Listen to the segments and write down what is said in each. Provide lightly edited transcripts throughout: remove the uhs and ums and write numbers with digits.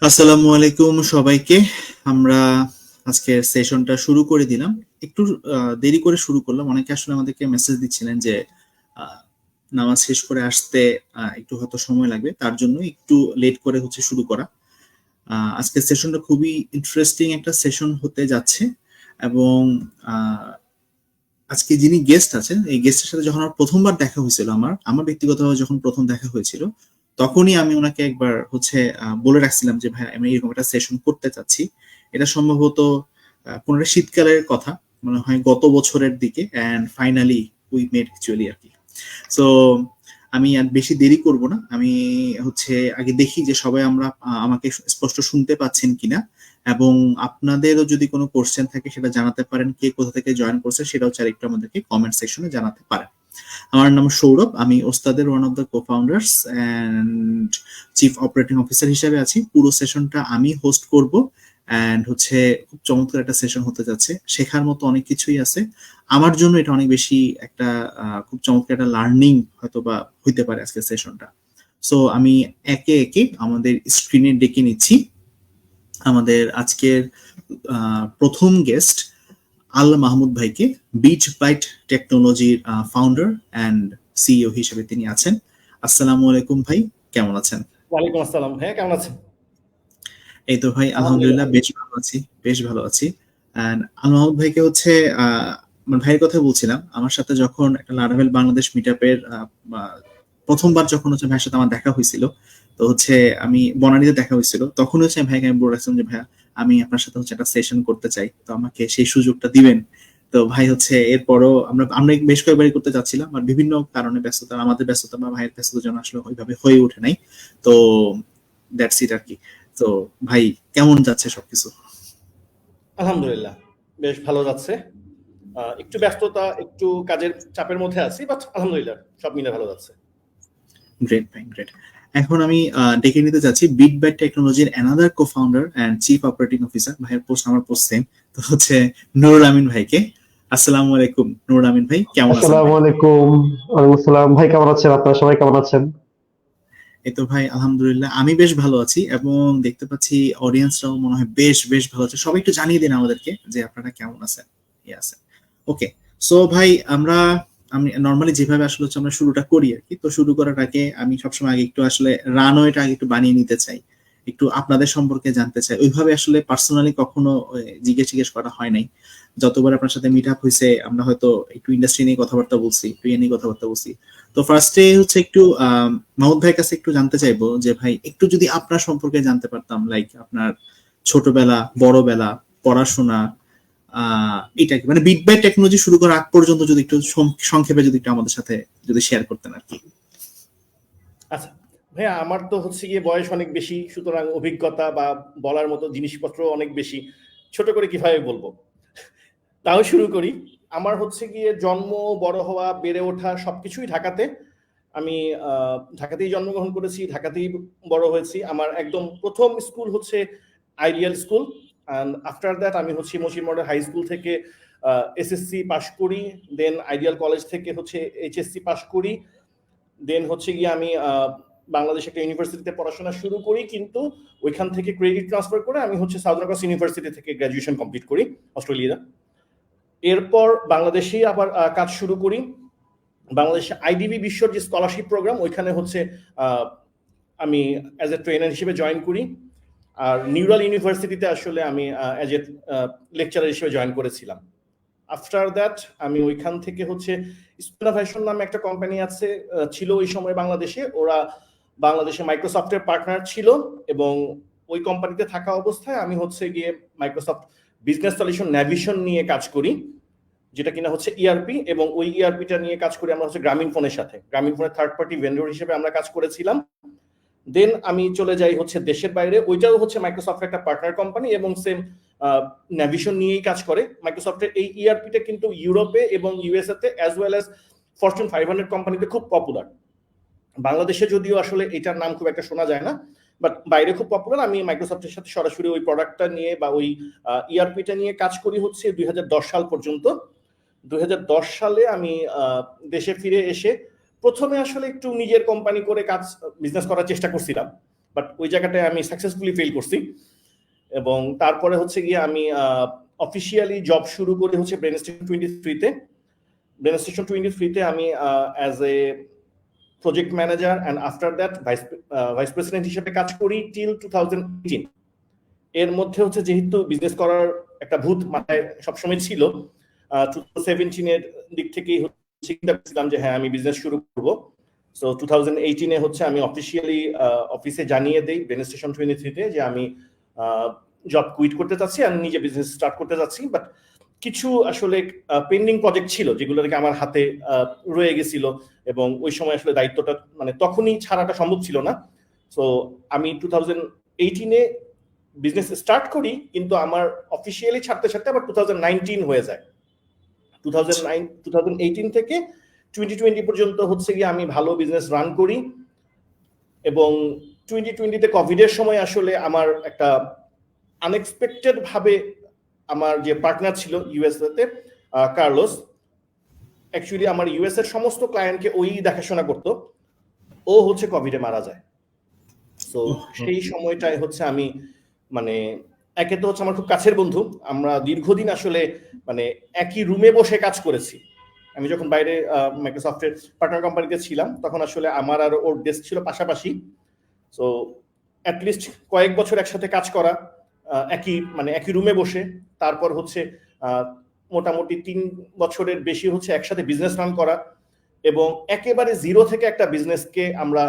আসসালামু আলাইকুম সবাইকে। আমরা আজকের সেশনটা শুরু করে দিলাম। একটু দেরি করে শুরু করলাম। অনেকে আসলে আমাদেরকে মেসেজ দিচ্ছিলেন যে আহ, নামাজ শেষ করে আসতে একটু হয়তো সময় লাগবে, তার জন্য একটু লেট করে হচ্ছে শুরু করা। আজকের সেশনটা খুবই ইন্টারেস্টিং একটা সেশন হতে যাচ্ছে। এবং আহ, আজকে যিনি গেস্ট আছেন, এই গেস্টের সাথে যখন আমার প্রথমবার দেখা হয়েছিল, আমার আমার ব্যক্তিগতভাবে যখন প্রথম দেখা হয়েছিল, তখনই আমি ওনাকে একবার হচ্ছে বলে রাখছিলাম যে ভাই আমি এরকম একটা সেশন করতে চাচ্ছি। এটা সম্ভবত কোনো একটা শীতকালের কথা, মনে হয় গত বছরের দিকে, and finally we met actually আর কি। সো আমি আর বেশি দেরি করব না। আমি হচ্ছে আগে দেখি যে সবাই আমরা আমাকে স্পষ্ট শুনতে পাচ্ছেন কিনা, এবং আপনাদেরও যদি কোনো কোশ্চেন থাকে সেটা জানাতে পারেন। কে কোথা থেকে জয়েন করছে সেটাও চাই একটু আমাদেরকে কমেন্ট সেকশনে জানাতে পারেন। আমার নাম সৌরভ, আমি ওস্তাদের one of the co-founders and chief operating officer হিসেবে আছি। পুরো সেশনটা আমি হোস্ট করব, অ্যান্ড হচ্ছে খুব চমৎকার একটা সেশন হতে যাচ্ছে। শেখার মতো অনেক কিছুই আছে। আমার জন্য এটা অনেক বেশি একটা খুব চমৎকার একটা লার্নিং হয়তো বা হইতে পারে আজকের সেশনটা। সো আমি একে একে আমাদের স্ক্রিনে ডেকে নিচ্ছি আমাদের আজকের প্রথম গেস্ট আল মাহমুদ ভাইকে। বিচ বাইট টেকনোলজির ফাউন্ডার অ্যান্ড সিইও হিসেবে তিনি আছেন। আসসালামু আলাইকুম ভাই, কেমন আছেন? ওয়ালাইকুম আসসালাম। হ্যাঁ, কেমন আছেন? এই তো ভাই, আলহামদুলিল্লাহ। আলহামদুলিল্লাহ বেশ ভালো আছি, বেশ ভালো আছি। And আল মাহমুদ ভাইকে হচ্ছে আমার ভাইয়ের কথা বলছিলাম। আমার সাথে যখন একটা লারাভেল বাংলাদেশ মিট আপের প্রথমবার যখন হচ্ছে ভাইয়ের সাথে আমার দেখা হয়েছিল, তো হচ্ছে আমি বনানীতে দেখা হয়েছিল, তখন হচ্ছে ভাইকে আমি বলে রাখছিলাম যে ভাইয়া আমি আপনার সাথে হচ্ছে একটা সেশন করতে চাই, তো আমাকে সেই সুযোগটা দিবেন। তো ভাই হচ্ছে এরপরও আমরা আমরা বেশ কয়েকবারই করতে চাচ্ছিলাম, আর বিভিন্ন কারণে ব্যস্ততা, আমাদের ব্যস্ততা বা ভাইয়ের ব্যস্ততার জন্য আসলে ওইভাবে হয়ে ওঠে নাই। তো দ্যাটস ইট আর কি। তো ভাই, কেমন যাচ্ছে সবকিছু? আলহামদুলিল্লাহ, বেশ ভালো যাচ্ছে। একটু ব্যস্ততা, একটু কাজের চাপের মধ্যে আছি, বাট আলহামদুলিল্লাহ সব মিলে ভালো যাচ্ছে। গ্রেট ভাই, গ্রেট। এখন আমি ডেকে নিতে যাচ্ছি বিট বাইট টেকনোলজির another co founder and chief operating officer. ভাইয়ের পোস্ট আমার পোস্ট সেম, তো হচ্ছে নুরুল আমিন ভাইকে। আসসালামু আলাইকুম নুরুল আমিন ভাই, কেমন আছেন আসসালামু ভাই? আলাইকুম। ওয়ালাইকুম আসসালাম। ভাই কেমন আছেন? আপনারা সবাই কেমন আছেন? এই তো ভাই, আলহামদুলিল্লাহ আমি বেশ ভালো আছি, এবং দেখতে পাচ্ছি অডিয়েন্সরাও মনে হয় বেশ বেশ ভালো আছে। সবাই একটু জানিয়ে দিন আমাদেরকে যে আপনারা কেমন আছেন, আছেন। ওকে। সো ভাই, আমি নর্মালি যেভাবে আসলে হচ্ছে আমরা শুরুটা করি আর কি, তো শুরু করার আগে আমি সবসময় আগে একটু আসলে রানওয়েটা আগে একটু বানিয়ে নিতে চাই, একটু আপনাদের সম্পর্কে জানতে চাই। ওইভাবে আসলে পার্সোনালি কখনো জিজ্ঞেস করা হয় নাই। যতবার আপনার সাথে মিট আপ হয়েছে আমরা হয়তো একটু ইন্ডাস্ট্রি নিয়ে কথাবার্তা বলছি, একটু ইয়ে নিয়ে কথাবার্তা বলছি। তো ফার্স্টে হচ্ছে একটু মাহমুদ ভাইয়ের কাছে একটু জানতে চাইবো যে ভাই একটু যদি আপনার সম্পর্কে জানতে পারতাম, লাইক আপনার ছোটবেলা, বড়বেলা, পড়াশোনা, এটা কি মানে বিট বাই টেকনোলজি শুরু করার আগ পর্যন্ত যদি একটু সংক্ষেপে যদি একটু আমাদের সাথে যদি শেয়ার করতেন আর কি। আচ্ছা ভাইয়া, আমার তো হচ্ছে গিয়ে বয়স অনেক বেশি, সুতরাং অভিজ্ঞতা বা বলার মতো জিনিসপত্র অনেক বেশি। ছোট করে কিভাবে বলবো, তাও শুরু করি। আমার হচ্ছে গিয়ে জন্ম, বড় হওয়া, বেড়ে ওঠা সবকিছুই ঢাকাতে। আমি ঢাকাতেই জন্মগ্রহণ করেছি, ঢাকাতেই বড় হয়েছি। আমার একদম প্রথম স্কুল হচ্ছে ideal school, and after that আমি হচ্ছে মসির মডেল হাই স্কুল থেকে এসএসসি পাশ করি। দেন আইডিয়াল কলেজ থেকে হচ্ছে এইচএসসি পাশ করি। দেন হচ্ছে গিয়ে আমি বাংলাদেশ একটা ইউনিভার্সিটিতে পড়াশোনা শুরু করি, কিন্তু ওইখান থেকে ক্রেডিট ট্রান্সফার করে আমি হচ্ছে সাউদার্ন ক্রস ইউনিভার্সিটি থেকে গ্র্যাজুয়েশন কমপ্লিট করি অস্ট্রেলিয়া। এরপর বাংলাদেশেই আবার কাজ শুরু করি। বাংলাদেশে আইডিবি বিশ্বর যে স্কলারশিপ প্রোগ্রাম, ওইখানে হচ্ছে আমি অ্যাজ এ ট্রেনার হিসেবে জয়েন করি। আর নিউরাল ইউনিভার্সিটিতে আসলে আমি অ্যাজ এ লেকচারার হিসেবে জয়েন করেছিলাম। আফটার দ্যাট আমি ওইখান থেকে হচ্ছে স্পিনোভেশন নামে একটা কোম্পানি আছে, ছিল ওই সময় বাংলাদেশে। ওরা বাংলাদেশে মাইক্রোসফটের পার্টনার ছিল, এবং ওই কোম্পানিতে থাকা অবস্থায় আমি হচ্ছে গিয়ে মাইক্রোসফট বিজনেস সলিউশন ন্যাভিশন নিয়ে কাজ করি, যেটা কিনা হচ্ছে ইআরপি। এবং ওই ইআরপিটা নিয়ে কাজ করি আমরা হচ্ছে গ্রামীণ ফোনের সাথে। গ্রামীণ ফোনের থার্ড পার্টি ভেন্ডর হিসেবে আমরা কাজ করেছিলাম। দেন আমি চলে যাই হচ্ছে দেশের বাইরে, ওইটাও হচ্ছে মাইক্রোসফটের একটা পার্টনার কোম্পানি, এবং সেম ন্যাভিশন নিয়েই কাজ করে। মাইক্রোসফটের এই ইআরপিটা কিন্তু ইউরোপে এবং ইউএসএ তে অ্যাজ ওয়েল অ্যাজ ফরচুন 500 কোম্পানিতে খুব পপুলার। বাংলাদেশে যদিও আসলে এটার নাম খুব একটা শোনা যায় না, বাট বাইরে খুব পপুলার। আমি মাইক্রোসফটের সাথে সরাসরি ওই প্রোডাক্টটা নিয়ে বা ওই ইআরপিটা নিয়ে কাজ করি হচ্ছে 2010 সাল পর্যন্ত। 2010 সালে আমি দেশে ফিরে এসে প্রথমে আসলে একটু নিজের কোম্পানি করে কাজ বিজনেস করার চেষ্টা করছিলাম, বাট ওই জায়গাটায় আমি সাকসেসফুলি ফেল করছি। এবং তারপরে হচ্ছে গিয়ে আমি অফিসিয়ালি জব শুরু করি হচ্ছে ব্রেন স্টেশন 23-তে। ব্রেন স্টেশন 23-তে আমি as a project manager and after that vice president হিসেবে কাজ করি টিল 2018। এর মধ্যে হচ্ছে যেহেতু বিজনেস করার একটা ভূত মাথায় সবসময় ছিল, 2017-এর দিক থেকেই চিন্তা করছিলাম যে হ্যাঁ আমি বিজনেস শুরু করবো। সো 2018-এ হচ্ছে আমি অফিসিয়ালি অফিসে জানিয়ে দেই ব্রেন স্টেশন 23-তে যে আমি জব কুইট করতে চাচ্ছি আর নিজে বিজনেস স্টার্ট করতে চাচ্ছি। বাট কিছু আসলে পেন্ডিং প্রজেক্ট ছিল যেগুলো আমার হাতে রয়ে গেছিল, এবং ওই সময় আসলে দায়িত্বটা মানে তখনই ছাড়াটা সম্ভব ছিল না। সো আমি 2018-এ বিজনেস স্টার্ট করি, কিন্তু আমার অফিসিয়ালি ছাড়তে ছাড়তে আবার 2019 হয়ে যায়। 2018 থেকে 2020 পর্যন্ত হচ্ছে গিয়ে আমি ভালো বিজনেস রান করি। এবং 2020-তে কোভিডের সময় আসলে আমার একটা আনএক্সপেক্টেড ভাবে আমার যে পার্টনার ছিল ইউএসএতে, কার্লোস, অ্যাকচুয়ালি আমার ইউএস এর সমস্ত ক্লায়েন্টকে ওই দেখাশোনা করতো, ও হচ্ছে কোভিডে মারা যায়। তো সেই সময়টায় হচ্ছে আমি মানে একে তো হচ্ছে আমার খুব কাছের বন্ধু, আমরা দীর্ঘদিন আসলে মানে একই রুমে বসে কাজ করেছি। আমি যখন বাইরে মাইক্রোসফটের পার্টনার কোম্পানিতে ছিলাম তখন আসলে আমার আর ওর ডেস্ক ছিল পাশাপাশি। সো অ্যাটলিস্ট কয়েক বছর একসাথে কাজ করা, একই রুমে বসে, তারপর হচ্ছে মোটামুটি 3 বছরের বেশি হচ্ছে একসাথে বিজনেস রান করা, এবং একেবারে জিরো থেকে একটা বিজনেসকে আমরা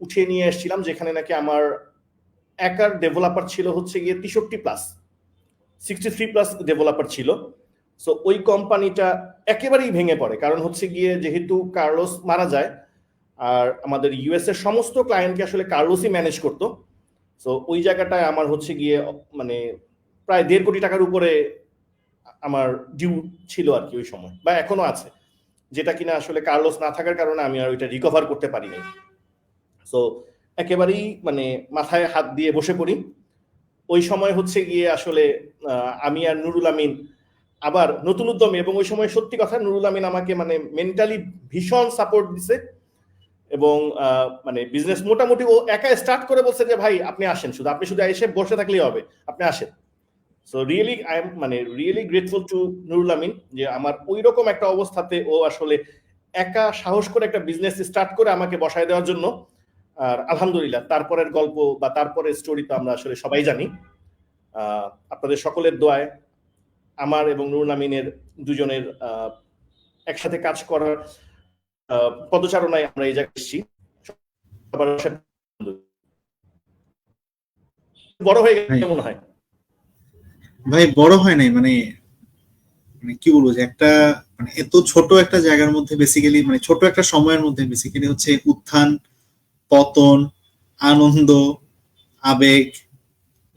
উঠিয়ে নিয়ে এসেছিলাম যেখানে নাকি আমার একার ডেভেলপার ছিল হচ্ছে গিয়ে 63+ ডেভেলপার ছিল। সো ওই কোম্পানিটা একেবারেই ভেঙে পড়ে, কারণ হচ্ছে গিয়ে যেহেতু কার্লোস মারা যায় আর আমাদের ইউএস এর সমস্ত ক্লায়েন্টকে আসলে কার্লোসই ম্যানেজ করতো। সো ওই জায়গাটায় আমার হচ্ছে গিয়ে মানে প্রায় 1.5 কোটি টাকার উপরে আমার ডিউ ছিল আর কি ওই সময়, বা এখনো আছে, যেটা কিনা আসলে কার্লোস না থাকার কারণে আমি আর ওইটা রিকভার করতে পারিনি। সো একেবারেই মানে মাথায় হাত দিয়ে বসে পড়ি। ওই সময় হচ্ছে গিয়ে আসলে আমি আর নুরুল আমিন আবার নতুন উদ্যমে, এবং ওই সময় সত্যি কথা নুরুল আমিন আমাকে মানে মেন্টালি ভীষণ সাপোর্ট দিছে, এবং মানে বিজনেস মোটামুটি ও একা স্টার্ট করে বলছে যে ভাই আপনি আসেন, আপনি শুধু এসে বসে থাকলেই হবে, আপনি আসেন। সো রিয়েলি আই এম মানে really grateful to Nurul Amin যে আমার ওই রকম একটা অবস্থাতে ও আসলে একা সাহস করে একটা বিজনেস স্টার্ট করে আমাকে বসায় দেওয়ার জন্য। আর আলহামদুলিল্লাহ তারপরের গল্প বা তারপরের স্টোরি তো আমরা আসলে সবাই জানি। আপনাদের সকলের দোয়ায় আমার এবং নুরুল আমিনের দুজনের একসাথে কাজ করার পদচারণায় আমরা এই জায়গায় এসেছি। বড় হয়ে গেছে মনে হয় ভাই, বড় হয় নাই, মানে কি বলবো যে একটা মানে এত ছোট একটা জায়গার মধ্যে বেসিক্যালি মানে ছোট একটা সময়ের মধ্যে বেসিক্যালি হচ্ছে উত্থান পতন, আনন্দ, আবেগ,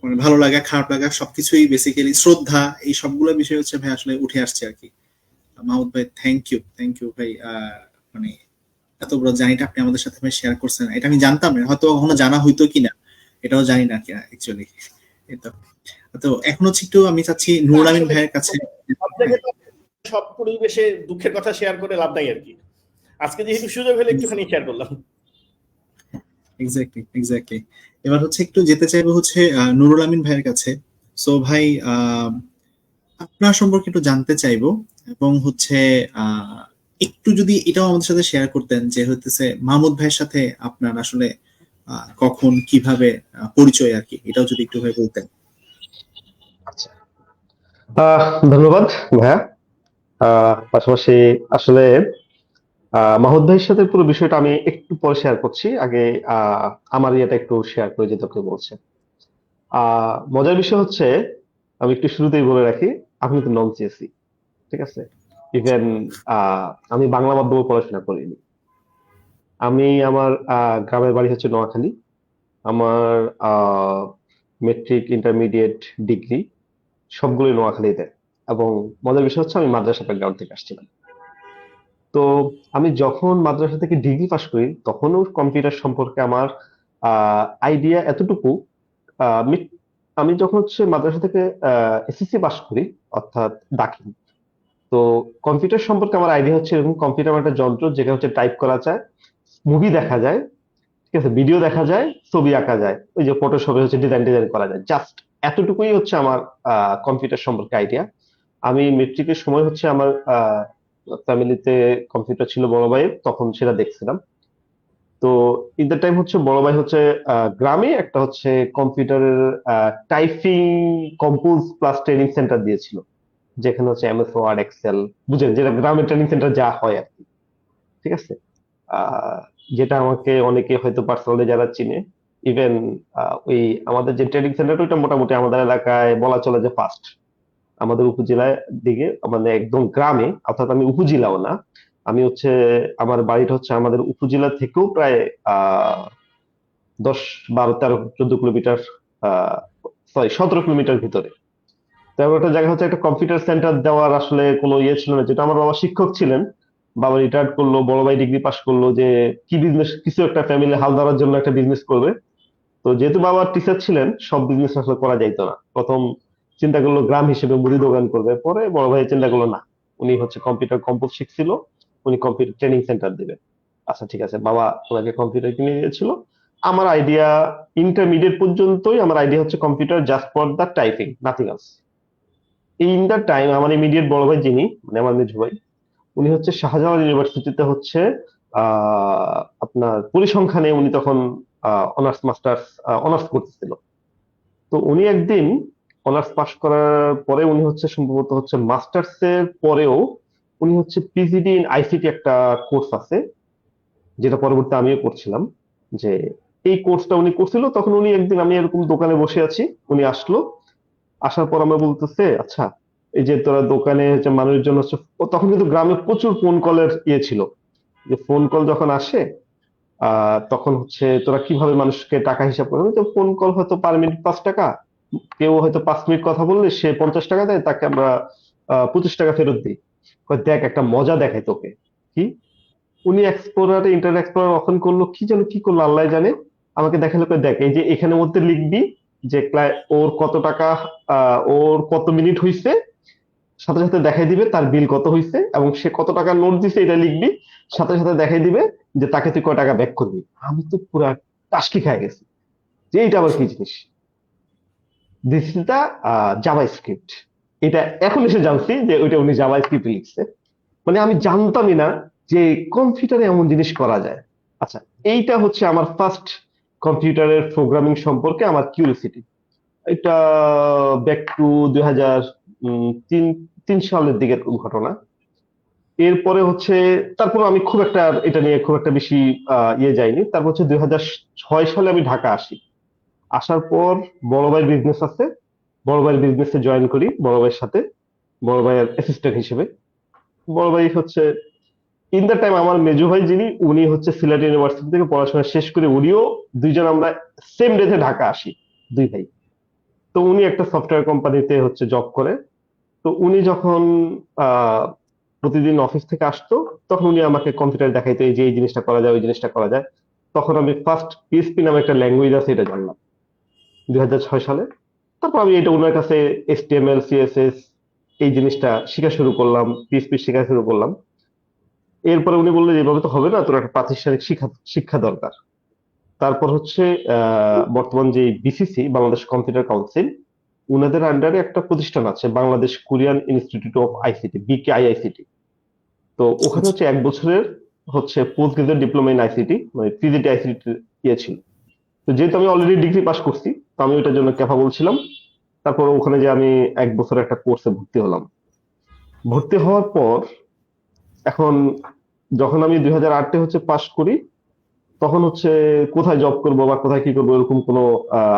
মানে ভালো লাগা খারাপ লাগা সবকিছুই বেসিক্যালি শ্রদ্ধা, এই সবগুলো বিষয় হচ্ছে ভাই আসলে উঠে আসছে আর কি। মাহমুদ ভাই থ্যাংক ইউ ভাই, মানে এত বড় জার্নিটা আপনি আমাদের সাথে ভাই শেয়ার করছেন, এটা আমি জানতাম না, হয়তো কখনো জানা হইতো কিনা এটাও জানি না কি অ্যাকচুয়ালি। তো এখন হচ্ছে একটু আমি চাচ্ছি নুরুল আমিন ভাইয়ের কাছে। সব পরিবেশে দুঃখের কথা শেয়ার করে লাভ নাই আর কি, আজকে যেহেতু সুযোগ হলে একটুখানি শেয়ার করলাম। এক্স্যাক্টলি। এবার হচ্ছে একটু যেতে চাইবো হচ্ছে নুরুল আমিন ভাইয়ের কাছে। সো ভাই, আপনার সম্পর্কে একটু জানতে চাইবো, এবং হচ্ছে একটু যদি এটাও আমাদের সাথে শেয়ার করতেন যে হচ্ছে মাহমুদ ভাইয়ের সাথে আপনার আসলে কখন কিভাবে পরিচয় আর কি, এটাও যদি একটু ভাই বলতেন। আচ্ছা, ধন্যবাদ ভাইয়া। পাশাপাশি আসলে মাহুদ ভাইয়ের সাথে পুরো বিষয়টা আমি একটু পরে শেয়ার করছি, আগে আমার ইয়েটা একটু শেয়ার করে যেতে আপনি বলছেন। মজার বিষয় হচ্ছে, আমি একটু শুরুতেই বলে রাখি, আমি কিন্তু নন সিএসসি, ঠিক আছে? ইভেন আমি বাংলা মাধ্যমে পড়াশোনা করিনি। আমি আমার গ্রামের বাড়ি হচ্ছে নোয়াখালী। আমার মেট্রিক, ইন্টারমিডিয়েট, ডিগ্রি সবগুলোই নোয়াখালীতে। এবং মজার বিষয় হচ্ছে আমি মাদ্রাসা ব্যাকগ্রাউন্ড থেকে আসছিলাম। তো আমি যখন মাদ্রাসা থেকে ডিগ্রি পাশ করি তখনও কম্পিউটার সম্পর্কে আমার আইডিয়া এতটুকু। আমি যখন হচ্ছে মাদ্রাসা থেকে এসএসসি পাশ করি, অর্থাৎ দাখিল, তো কম্পিউটার সম্পর্কে আমার আইডিয়া হচ্ছে এরকম, কম্পিউটার একটা যন্ত্র যেটা হচ্ছে টাইপ করা যায়, মুভি দেখা যায়, ঠিক আছে, ভিডিও দেখা যায়, ছবি আঁকা যায়, ওই যে ফটোশপে হচ্ছে ডিজাইন করা যায়, জাস্ট এতটুকুই হচ্ছে আমার কম্পিউটার সম্পর্কে আইডিয়া। আমি মেট্রিকের সময় হচ্ছে আমার ফ্যামিলিতে কম্পিউটার ছিল বড় ভাইয়ের, তখন সেটা দেখছিলাম। তো ইন দ্য টাইম হচ্ছে বড় ভাই হচ্ছে গ্রামে একটা হচ্ছে কম্পিউটারের typing compose plus training centre দিয়েছিল, যেখানে হচ্ছে এমএস ওয়ার্ড এক্সেল, বুঝেন যেটা গ্রামের ট্রেনিং সেন্টার যা হয় আর কি। ঠিক আছে। আহ, যেটা আমাকে অনেকে হয়তো পার্সোনালি যারা চিনে, ইভেন ওই আমাদের যে ট্রেনিং সেন্টার ওইটা মোটামুটি আমাদের এলাকায় বলা চলে যে ফার্স্ট, আমাদের উপজেলার দিকে, মানে একদম গ্রামে, অর্থাৎ আমি উপজেলাও না, আমি হচ্ছে আমার বাড়িটা হচ্ছে আমাদের উপজেলা থেকেও প্রায় 10, 12, 13, 14 কিলোমিটার, আহ সরি 17 কিলোমিটার ভিতরে। তো এমন একটা জায়গা হচ্ছে, একটা কম্পিউটার সেন্টার দেওয়ার আসলে কোনো ইয়ে ছিল না, যেটা আমার বাবা শিক্ষক ছিলেন, বাবা রিটায়ার্ড করলো, বড় ভাই ডিগ্রি পাস করলো, যে কি বিজনেস, কিছু একটা ফ্যামিলি হাল ধরার জন্য একটা বিজনেস করবে। তো যেহেতু বাবা টিচার ছিলেন, সব বিজনেস আসলে করা যাইতো না। প্রথম চিন্তা করলো গ্রাম হিসেবে মুদি দোকান করবে, পরে বড় ভাই চিন্তা করলো না, উনি হচ্ছে কম্পিউটার কম্পোজ শিখছিল, উনি কম্পিউটার ট্রেনিং সেন্টার দিবে। আচ্ছা ঠিক আছে, বাবা ওনাকে কম্পিউটার কিনে দিয়েছিল। আমার আইডিয়া ইন্টারমিডিয়েট পর্যন্তই, আমার আইডিয়া হচ্ছে computer just for the typing, nothing else. In the time আমার ইমিডিয়েট বড় ভাই যিনি, মানে আমার মেজো ভাই, উনি হচ্ছে শাহজালাল ইউনিভার্সিটিতে হচ্ছে আপনার পরিসংখ্যানে উনি তখন অনার্স মাস্টার্স অনার্স করতেছিল। তো উনি একদিন অনার্স পাশ করার পরে উনি হচ্ছে সম্ভবত হচ্ছে মাস্টার্স এর পরেও উনি হচ্ছে পিজিডি ইন আইসিটি একটা কোর্স আছে, যেটা পরবর্তী আমিও করছিলাম। যে এই কোর্সটা উনি করছিল, তখন উনি একদিন, আমি এরকম দোকানে বসে আছি, উনি আসলো, আসার পর আমরা বলতেছে, আচ্ছা এই যে তোরা দোকানে হচ্ছে মানুষের জন্য হচ্ছে, ও তখন কিন্তু গ্রামে প্রচুর ফোন কলের ইয়ে ছিল, যে ফোন কল যখন আসে তখন হচ্ছে তোরা কিভাবে মানুষকে টাকা হিসাব করবে, তো ফোন কল হয়তো পার মিনিট 5 টাকা, কেউ হয়তো 5 মিনিট কথা বললে সে 50 টাকা দেয়, তাকে আমরা 25 টাকা ফেরত দিই। কয়, দেখ একটা মজা দেখাই তোকে। কি? উনি এক্সপ্লোরারে, ইন্টারনেট এক্সপ্লোরার ওপেন করলো, কি যেন কি করলো আল্লাহ জানে, আমাকে দেখালো, কয় দেখ এই যে এখানের মধ্যে লিখবি যে ওর কত টাকা, ওর কত মিনিট হইছে, সাথে সাথে দেখাই দিবে তার বিল কত হইছে, এবং সে কত টাকা নোট দিছে এটা লিখবি, সাথে সাথে দেখাই দিবে যে তাকে তুই কয় টাকা ব্যাক করবি। আমি তো পুরা টাসকি খাই গেছি, যে এইটা আবার কি জিনিস। This is the JavaScript. এটা এখন এসে জানছি যে ওইটা উনি জাভা স্ক্রিপ্ট লিখছে। মানে আমি জানতামই না যে কম্পিউটারে এমন জিনিস করা যায়। আচ্ছা, এইটা হচ্ছে আমার ফার্স্ট কম্পিউটারের প্রোগ্রামিং সম্পর্কে আমার কিউরিওসিটি। এটা ব্যাক টু 2003 তিন সালের দিকের ঘটনা। এরপরে হচ্ছে, তারপর আমি খুব একটা এটা নিয়ে খুব একটা বেশি ইয়ে যাইনি। তারপর হচ্ছে 2006 সালে আমি ঢাকা আসি। আসার পর বড় ভাইয়ের বিজনেস আছে, বড় ভাইয়ের বিজনেসে জয়েন করি বড় ভাইয়ের সাথে, বড় ভাইয়ের অ্যাসিস্ট্যান্ট হিসেবে। বড় ভাই হচ্ছে ইন দ্য টাইম আমার মেজো ভাই যিনি, উনি হচ্ছে সিলেট ইউনিভার্সিটি থেকে পড়াশোনা শেষ করে, উনিও, দুইজন আমরা সেম ডেতে ঢাকা আসি, দুই ভাই। তো উনি একটা সফটওয়্যার কোম্পানিতে হচ্ছে জব করে। তো উনি যখন আহ প্রতিদিন অফিস থেকে আসতো, তখন উনি আমাকে কম্পিউটার দেখাইতো, এই যে এই জিনিসটা করা যায়, ওই জিনিসটা করা যায়। তখন আমি ফার্স্ট পিএসপি নামে একটা ল্যাঙ্গুয়েজ আছে এটা জানলাম 2006 সালে। তারপর আমি এটা ওনার কাছে এইচটিএমএল সিএসএস এই জিনিসটা শেখা শুরু করলাম, পিএসপি শেখা শুরু করলাম। এরপরে উনি বললেন যে এভাবে তো হবে না, তোর একটা প্রাতিষ্ঠানিক শিক্ষা শিক্ষা দরকার। তারপর হচ্ছে বর্তমান যে বিসিসি, বাংলাদেশ কম্পিউটার কাউন্সিল, উনাদের আন্ডারে একটা প্রতিষ্ঠান আছে, Bangladesh Korean Institute of ICT, BKIICT. তো ওখানে আচ্ছা। হচ্ছে 1 বছরের হচ্ছে post graduate diploma in ICT, মানে পিজিটি আইসিটি ইয়ে ছিল। তো যেহেতু আমি অলরেডি ডিগ্রি পাস করছি, তো আমি ওইটার জন্য ক্যাপাবল ছিলাম। তারপর ওখানে যে আমি 1 বছর একটা কোর্সে ভর্তি হলাম। ভর্তি হওয়ার পর এখন যখন আমি 2008-এ হচ্ছে পাস করি, তখন হচ্ছে কোথায় জব করব বা কোথায় কি করবো এরকম কোনো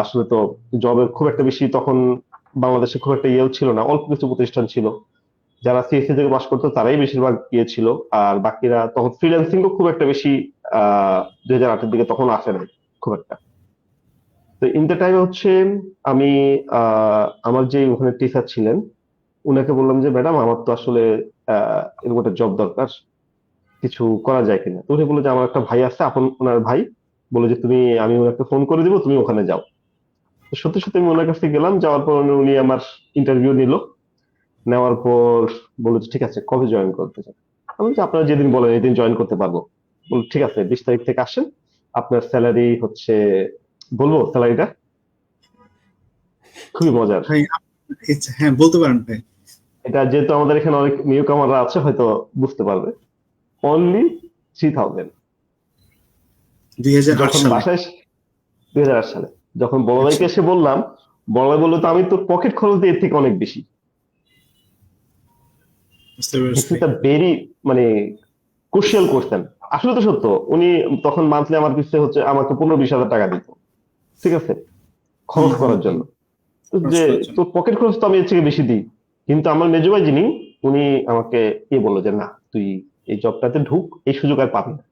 আসলে তো জবের খুব একটা বেশি তখন বাংলাদেশে খুব একটা ইয়েও ছিল না, অল্প কিছু প্রতিষ্ঠান ছিল, যারা সিএসসি থেকে পাস করতো তারাই বেশিরভাগ ইয়ে ছিল। আর বাকিরা তখন ফ্রিল্যান্সিংও খুব একটা বেশি 2008-এর দিকে তখন আসে নাই খুব একটা। তো ইন দ্য টাইম হচ্ছে আমি আমার যে ওখানে টিচার ছিলেন, উনাকে বললাম যে ম্যাডাম আমার তো আসলে এরকম একটা জব দরকার, কিছু করা যায় কিনা। তো উনি বললো যে আমার একটা ভাই আছে, আপন ওনার ভাই, বলে যে তুমি, আমি ওনাকে ফোন করে দিব, তুমি ওখানে যাও। তো সত্যি সত্যি আমি ওনার কাছে গেলাম, যাওয়ার পর উনি আমার ইন্টারভিউ নিল। নেওয়ার পর বললো যে ঠিক আছে, কবে জয়েন করতে চান। আমি বলছি আপনারা যেদিন বলেন এই দিন জয়েন করতে পারবো। বললো ঠিক আছে, 20 তারিখ থেকে আসেন, আপনার স্যালারি হচ্ছে, বলবো স্যালারিটা খুবই মজার। ভাই হ্যাঁ, বলতে পারেন ভাই। এটা যেহেতু আমাদের এখানে অনেক নিউ কামাররা আছে হয়তো বুঝতে পারবে। অনলি 3000। 2008 যখন সালে। বাসায় 2008 সালে যখন বড় আচ্ছা, ভাইকে এসে বললাম, বড় ভাই বললো তো আমি তোর পকেট খরচ দিয়ে এর থেকে অনেক বেশি। বুঝতে দিস পারছি। ইজ আ ভেরি মানে ক্রুশিয়াল কোশ্চেন। আসলে তো সত্য, উনি তখন মান্থলি আমার পিছনে হচ্ছে আমাকে 15-20 হাজার টাকা দিত, ঠিক আছে, হুম, খরচ হুম, করার হুম। জন্য। খরচ যে করার জন্য। তোর পকেট খরচ তো আমি এর থেকে বেশি দিই। কিন্তু আমার মেজো ভাই যিনি, উনি আমাকে বললো যে না, তুই এই জবটাতে ঢুক, এই সুযোগ আর পাবি না।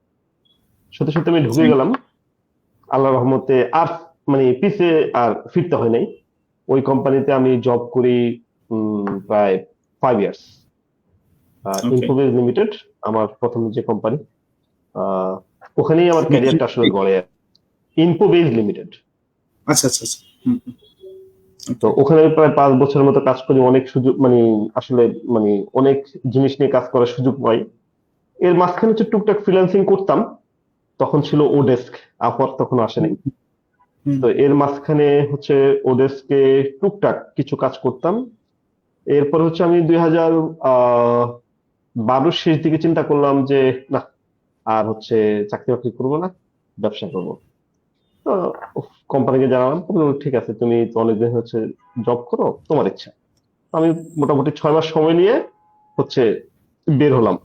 সত্যি সত্যি আমি ঢুকে গেলাম। আল্লাহ রহমতে আর মানে পিছে আর ফিরতে হয় নাই। ওই কোম্পানিতে আমি জব করি প্রায় 5 ইয়ার্স। ওকে। ইনফোবেস লিমিটেড আমার প্রথম যে কোম্পানি, ওখানেই আমার ক্যারিয়ারটা আসলে গড়ে। ইনফোবেস লিমিটেড। আচ্ছা, আচ্ছা, আচ্ছা। হুম, হুম। তো ওকে। ওখানে আমি প্রায় 5 বছরের মতো কাজ করি, অনেক সুযোগ মানে আসলে মানে অনেক জিনিস নিয়ে কাজ করার সুযোগ পাই। এর মাঝখানে হচ্ছে টুকটাক ফ্রিল্যান্সিং করতাম, তখন ছিল ওডেস্ক, আপওয়ার্ক তখন আসে হুম, নাই। হুম, তো এর মাঝখানে হচ্ছে ওডেস্কে টুকটাক কিছু কাজ করতাম। এরপর হচ্ছে আমি 2012 শেষ দিকে চিন্তা করলাম যে না, আর হচ্ছে চাকরি বাকরি করবো না, ব্যবসা করবো। তো কোম্পানিকে জানালাম, বললো, ঠিক আছে, তুমি তো অনেকদিন হচ্ছে জব করো, তোমার ইচ্ছা। আমি মোটামুটি 6 মাস সময় নিয়ে হচ্ছে বের হলাম,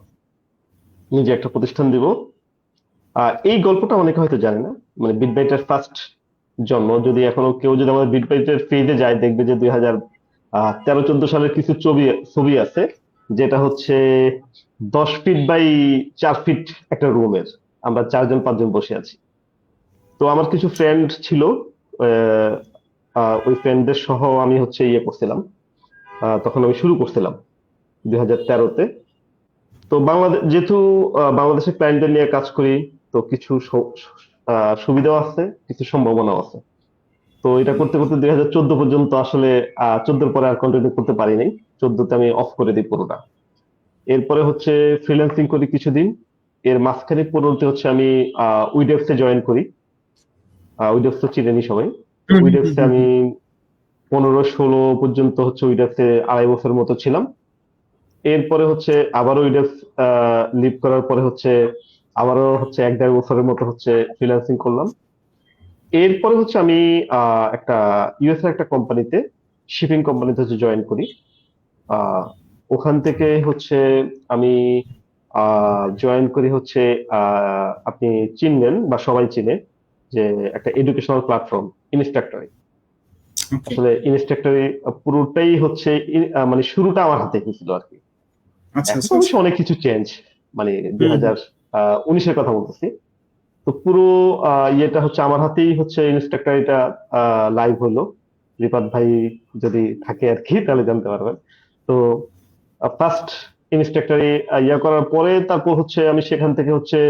নিজে একটা প্রতিষ্ঠান দিব। এই গল্পটা অনেকে হয়তো জানে না। মানে বিটবাইটের ফার্স্ট জন্ম, যদি এখনো কেউ যদি আমাদের বিটবাইটের পেজে যায়, দেখবে যে 2013-14 সালের কিছু ছবি ছবি আছে, যেটা হচ্ছে 10 ফিট বাই 4 ফিট একটা রুমের, আমরা 4-5 জন বসে আছি। তো আমার কিছু ফ্রেন্ড ছিল, আহ, ওই ফ্রেন্ডদের সহ আমি হচ্ছে করছিলাম। তখন আমি শুরু করছিলাম 2013-তে। তো বাংলাদেশ যেহেতু বাংলাদেশের ক্লায়েন্টদের নিয়ে কাজ করি, তো কিছু সুবিধাও আছে, কিছু সম্ভাবনাও আছে। তো এটা করতে করতে 2014 পর্যন্ত আসলে 14-র পরে আর কন্টিনিউ করতে পারি নাই। 14-তে আমি অফ করে দিই পুরোটা। এরপরে হচ্ছে ফ্রিল্যান্সিং করি কিছুদিন। এর মাঝখানে 15-তে হচ্ছে আমি উইডেক্সে জয়েন করি। উইডেক্স তো চিনেনি সবাই। তো হুম, হুম, হুম, উইডেক্সে হুম, আমি হুম। 15-16 পর্যন্ত হচ্ছে উইডেক্সে 2.5 বছর মতো ছিলাম। এরপরে হচ্ছে আবারও উইডেক্স লিভ করার পরে হচ্ছে আবারও হচ্ছে 1-1.5 বছরের মতো হচ্ছে ফ্রিল্যান্সিং করলাম। এরপরে হচ্ছে আমি একটা ইউএস এর একটা কোম্পানিতে, শিপিং কোম্পানিতে হচ্ছে জয়েন করি। আহ, ওখান থেকে হচ্ছে আমি জয়েন করি হচ্ছে, আপনি চিনবেন বা সবাই চিনে, যে একটা এডুকেশনাল প্ল্যাটফর্ম ইনস্ট্রাক্টরি। ওকে। আসলে ইনস্ট্রাক্টরি পুরোটাই হচ্ছে মানে শুরুটা আমার হাতে ছিল আর কি। আচ্ছা, এখন তো আচ্ছা, অবশ্য আচ্ছা। অনেক কিছু চেঞ্জ, মানে দুই হুম, হুম। হাজার উনিশের কথা বলতেছি। তো পুরো ইয়েটা হচ্ছে আমার হাতেই হচ্ছে ইনস্ট্রাক্টরিটা লাইভ হলো। রিপাত ভাই যদি থাকে আর কি তাহলে জানতে পারবেন। তো ফার্স্ট ইনস্ট্রাক্টরে করার পরে তারপর হচ্ছে আমি সেখান থেকে হচ্ছে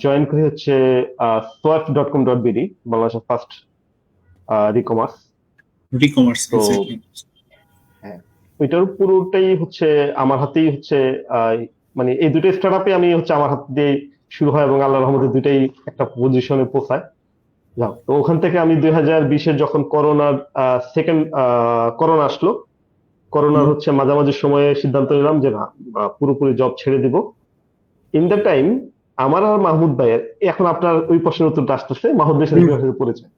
জয়েন করি হচ্ছে swift.com.bd, বাংলাদেশের ফার্স্ট ই-কমার্স। রি-কমার্স, তো এক্স্যাক্টলি। হ্যাঁ, ওইটার পুরোটাই হচ্ছে আমার হাতেই হচ্ছে আহ, মানে এই দুটো স্টার্টআপে আমি হচ্ছে আমার হাত দিয়ে শুরু হয়, এবং আল্লাহর রহমতে দুটাই একটা পজিশনে পৌঁছায়। যাক, তো ওখান থেকে আমি 2020-এ যখন করোনা আসলো, করোনার হুম। হচ্ছে মাঝামাঝি সময়ে সিদ্ধান্ত নিলাম যে না, পুরোপুরি জব ছেড়ে দিব। ইন দ্য টাইম আমার আর মাহমুদ ভাইয়ের, এখন আপনার ওই প্রশ্নের উত্তরটা আসতেছে, মাহমুদ ভাইয়ের সাথে হুম। কিভাবে পরিচয়।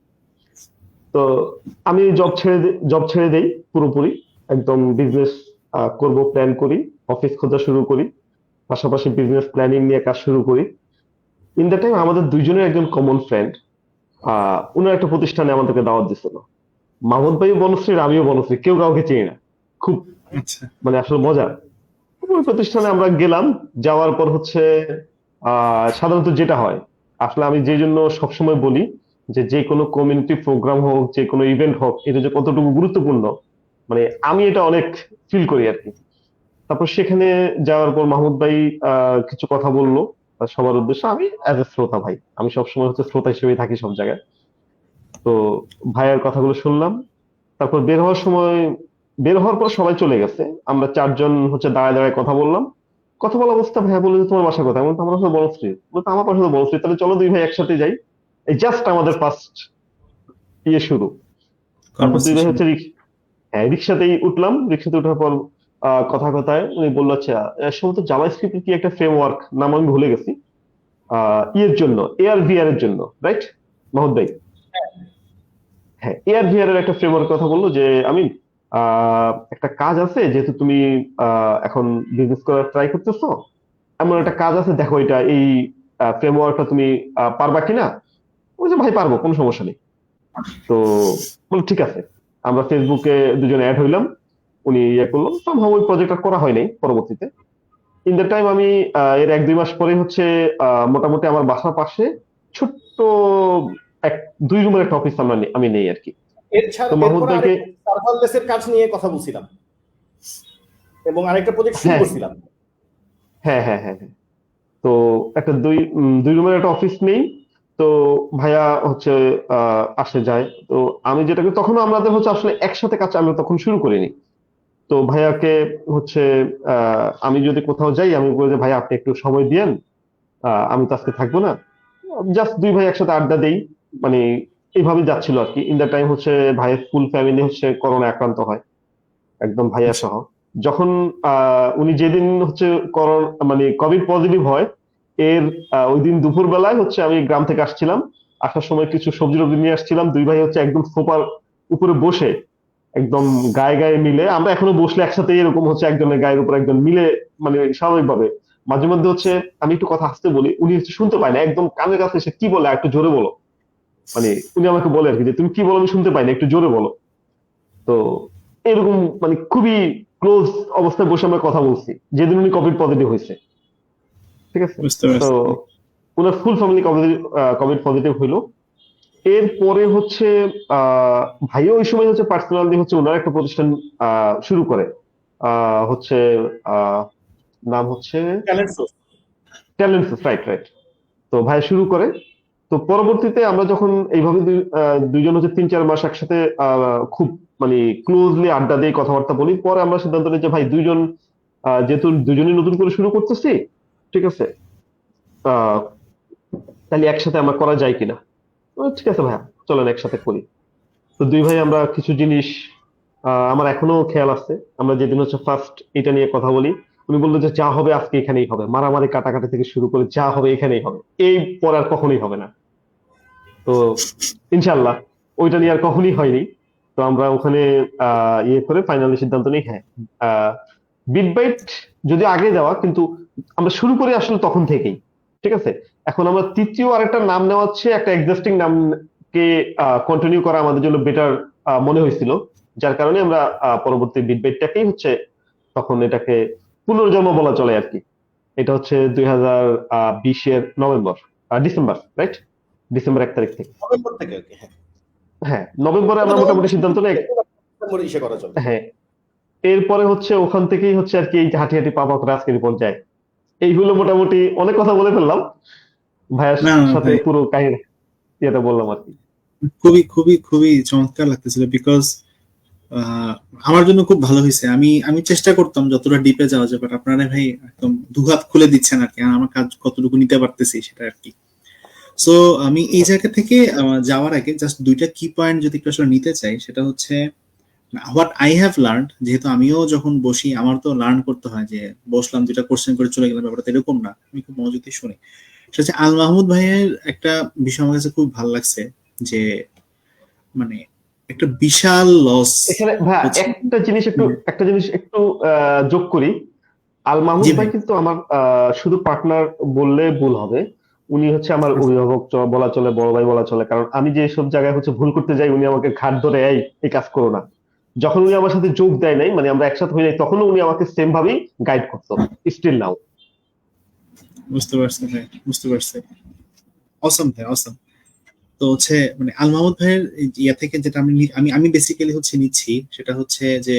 তো আমি জব ছেড়ে দেই পুরোপুরি, একদম বিজনেস করব প্ল্যান করি, অফিস খোঁজা শুরু করি, পাশাপাশি বিজনেস প্ল্যানিং নিয়ে কাজ শুরু করি। ইন দ্য টাইম আমাদের দুইজনের একজন কমন ফ্রেন্ড, উনার একটা প্রতিষ্ঠানে আমাদেরকে দাওয়াত দিছিল। মাহমুদ ভাই বনশ্রীর, আমিও বনশ্রী, কেউ কাউকে চিনি না, খুব আচ্ছা। মানে আসলে মজা। ওই প্রতিষ্ঠানে আমরা গেলাম। যাওয়ার পর হচ্ছে সাধারণত যেটা হয়, আসলে আমি যে জন্য সবসময় বলি যে যে কোনো কমিউনিটি প্রোগ্রাম হোক, যে কোনো ইভেন্ট হোক, এটা যে কতটুকু গুরুত্বপূর্ণ, মানে আমি এটা অনেক ফিল করি আর কি। তারপর সেখানে যাওয়ার পর মাহমুদ ভাই কিছু কথা বললো সবার উদ্দেশ্যে। আমি অ্যাজ এ শ্রোতা ভাই, আমি সবসময় হচ্ছে শ্রোতা হিসেবেই থাকি সব জায়গায়। তো ভাইয়ের কথাগুলো শুনলাম। তারপর বের হওয়ার পর সবাই চলে গেছে, আমরা 4 জন হচ্ছে দাঁড়ায় দাঁড়ায় কথা বললাম। কথা বলা অবস্থা ভাইয়া বললো যে তোমার বাসা কোথায়? আমি বললাম, আমার বাসা বনশ্রী। বলতো আমার বাসা তো বনশ্রী, তাহলে চলো দুই ভাই একসাথে যাই। এই জাস্ট আমাদের ফার্স্ট শুরু। তারপর দুই ভাই কনভারসেশন। হচ্ছে হ্যাঁ, রিক্সাতেই উঠলাম। রিক্সাতে ওঠার পর কথা কথায় উনি বললো, আচ্ছা সম্ভবত জাভাস্ক্রিপ্টের কি একটা ফ্রেমওয়ার্ক, নাম আমি ভুলে গেছি, ইয়ের জন্য, এআর ভিআর এর জন্য, রাইট মাহমুদ ভাই? হ্যাঁ, এআর ভিআর এর একটা ফ্রেমওয়ার্ক কথা বললো যে আমি একটা কাজ আছে, যেহেতু তুমি এখন বিজনেস করার ট্রাই করতেছো, এমন একটা কাজ আছে, দেখো এটা এই ফ্রেমওয়ার্কটা তুমি পারবা কিনা। ওই যে ভাই পারবো, কোনো সমস্যা নেই। তো বললো ঠিক আছে। আমরা ফেসবুকে দুজনে অ্যাড হইলাম। উনি ইয়ে করলো, সম্ভব ওই প্রজেক্টটা করা হয় নাই পরবর্তীতে। ইন দ্য টাইম আমি এর 1-2 মাস পরে হচ্ছে মোটামুটি আমার বাসার পাশে ছোট্ট এক 2 রুমের একটা অফিস আমি নেই আর কি। তো মাহমুদ এরপরে ভাইকে, আরেক সার্ভারলেসের কাজ নিয়ে কথা বলছিলাম এবং আরেকটা প্রজেক্ট শুরু হ্যাঁ করছিলাম। হ্যাঁ হ্যাঁ হ্যাঁ হ্যাঁ। তো একটা 2 রুমের একটা অফিস নেই। তো ভাইয়া হচ্ছে আসে যায়। তো আমি যেটা করি, তখন আমাদের হচ্ছে আসলে একসাথে কাজ আমরা তখন শুরু করিনি। তো ভাইয়াকে হচ্ছে আমি যদি কোথাও যাই, আমি বলি যে ভাইয়া আপনি একটু সময় দিয়েন, আমি তো আজকে থাকবো না। জাস্ট দুই ভাই একসাথে আড্ডা দেই, মানে এইভাবে যাচ্ছিল আর কি। ইন দ্য টাইম হচ্ছে ভাইয়ের ফুল ফ্যামিলি হচ্ছে করোনা আক্রান্ত হয়, একদম ভাইয়া সহ। যখন উনি যেদিন হচ্ছে করোনা মানে কোভিড পজিটিভ হয়, এর ওই দিন দুপুর বেলায় হচ্ছে আমি গ্রাম থেকে আসছিলাম। আসার সময় কিছু সবজি টবজি নিয়ে আসছিলাম। দুই ভাই হচ্ছে একদম সোফার উপরে বসে, একদম গায়ে গায়ে মিলে, আমরা এখনো বসলে একসাথে এরকম হচ্ছে একজনের গায়ের উপর একজন মিলে, মানে স্বাভাবিকভাবে। মাঝে মধ্যে হচ্ছে আমি একটু কথা আসতে বলি, উনি হচ্ছে শুনতে পায় না, একদম কানের কাছে এসে কি বলে, একটু জোরে বলো। মানে উনি আমাকে বলে আর কি যে তুমি কি বলো আমি শুনতে পাই না, একটু জোরে বলো। তো এরকম মানে খুবই ক্লোজ অবস্থায় বসে আমরা কথা বলছি যেদিন উনি কোভিড পজিটিভ হয়েছে। ঠিক আছে। বুঝতে তো পারছি। ওনার ফুল ফ্যামিলি কোভিড পজিটিভ হইলো। এরপরে হচ্ছে আহ ভাইও ওই সময় হচ্ছে পার্সোনালি হচ্ছে ওনার একটা প্রতিষ্ঠান শুরু করে, হচ্ছে আহ নাম হচ্ছে talent source. Talent, right right. তো ভাই শুরু করে। তো পরবর্তীতে আমরা যখন এইভাবে দুইজন হচ্ছে 3-4 মাস একসাথে খুব মানে ক্লোজলি আড্ডা দিয়ে কথাবার্তা বলি, পরে আমরা সিদ্ধান্ত নিই যে ভাই দুইজন যেহেতু দুজনেই নতুন করে শুরু করতেছি, ঠিক আছে, আহ তাহলে একসাথে আমরা করা যায় কিনা। ঠিক আছে ভাইয়া, চলেন একসাথে করি। তো দুই ভাই আমরা কিছু জিনিস, আমার এখনো খেয়াল আছে, আমরা যেদিন হচ্ছে ফার্স্ট এটা নিয়ে কথা বলি, উনি বললো যে যা হবে আজকে এখানেই হবে, মারামারি কাটাকাটি থেকে শুরু করে যা হবে এখানেই হবে, এই পর আর কখনোই হবে না। তো ইনশাল্লাহ ওইটা নিয়ে আর কখনোই হয়নি। তো আমরা ওখানে ইয়ে করে ফাইনালি সিদ্ধান্ত নিই, হ্যাঁ, বিট বাইট যদি আগে যাওয়া, কিন্তু আমরা শুরু করি আসলে তখন থেকেই। ঠিক আছে। এখন আমরা তৃতীয় আরেকটা নাম নেওয়া হচ্ছে, একটা এক্সিস্টিং নামকে কন্টিনিউ করা আমাদের জন্য বেটার মনে হয়েছিল। যার কারণে আমরা পরবর্তী বিট বাইটটাকেই হচ্ছে তখন এটাকে পুনর্জন্ম বলা চলে আর কি। এটা হচ্ছে 2020-এর ডিসেম্বর, রাইট? ডিসেম্বর 1 তারিখ থেকে। নভেম্বর থেকে, ওকে, হ্যাঁ। হ্যাঁ, নভেম্বরে আমরা মোটামুটি নভেম্বর সিদ্ধান্ত নেই। ডিসেম্বরে ইসে করা চলে। হ্যাঁ, এরপরে হচ্ছে ওখান থেকেই হচ্ছে আর কি এই হাঁটি হাঁটি পা পা করে আজকের পর্যায়ে। এই হলো মোটামুটি, অনেক কথা বলে ফেললাম ভাইয়ের না না সাথে, ভাই, পুরো কাহিনী ইয়েটা বললাম আর কি। খুবই খুবই খুবই চমৎকার লাগতেছিল, বিকজ আমার জন্য খুব ভালো হয়েছে। আমি আমি চেষ্টা করতাম যতটা ডিপে যাওয়া যায়, বাট আপনারা ভাই একদম দুহাত খুলে দিচ্ছেন আর কি, আর আমার কাজ কতটুকু নিতে পারতেছি সেটা আর কি। সো আমি এই জায়গা থেকে যাওয়ার আগে জাস্ট দুইটা কি পয়েন্ট যদি একটু আসলে নিতে চাই, সেটা হচ্ছে হোয়াট আই হ্যাভ লার্ন। যেহেতু আমিও যখন বসি আমার তো লার্ন করতে হয়, যে বসলাম দুইটা কোশ্চেন করে চলে গেলাম, ব্যাপারটা তো এরকম না। আমি খুব মনোযোগ দিয়ে শুনি। সেটা হচ্ছে আল মাহমুদ ভাইয়ের একটা বিষয় আমার কাছে খুব ভালো লাগছে, যে মানে একটা বিশাল লস এখানে ভাইয়া হচ্ছে। একটা জিনিস একটু যোগ করি। আল জি মাহমুদ ভাই ভাই। কিন্তু আমার শুধু পার্টনার বললে ভুল হবে। উনি হচ্ছে আমার অভিভাবক বলা চলে, বড় ভাই বলা চলে। কারণ আমি যে সব জায়গায় হচ্ছে ভুল করতে যাই, উনি আমাকে ঘাট ধরে এই কাজ করো না। যখন উনি আমার সাথে যোগ দেয় নাই, মানে আমরা একসাথে হয়ে যাই, তখনও উনি আমাকে সেম ভাবেই গাইড করতো, স্টিল নাও। বুঝতে পারছি ভাই, বুঝতে পারছি। অসম ভাই, অসম। তো হচ্ছে মানে আল মাহমুদ ভাইয়ের ইয়া থেকে যেটা আমি আমি আমি বেসিক্যালি হচ্ছে নিচ্ছি, সেটা হচ্ছে যে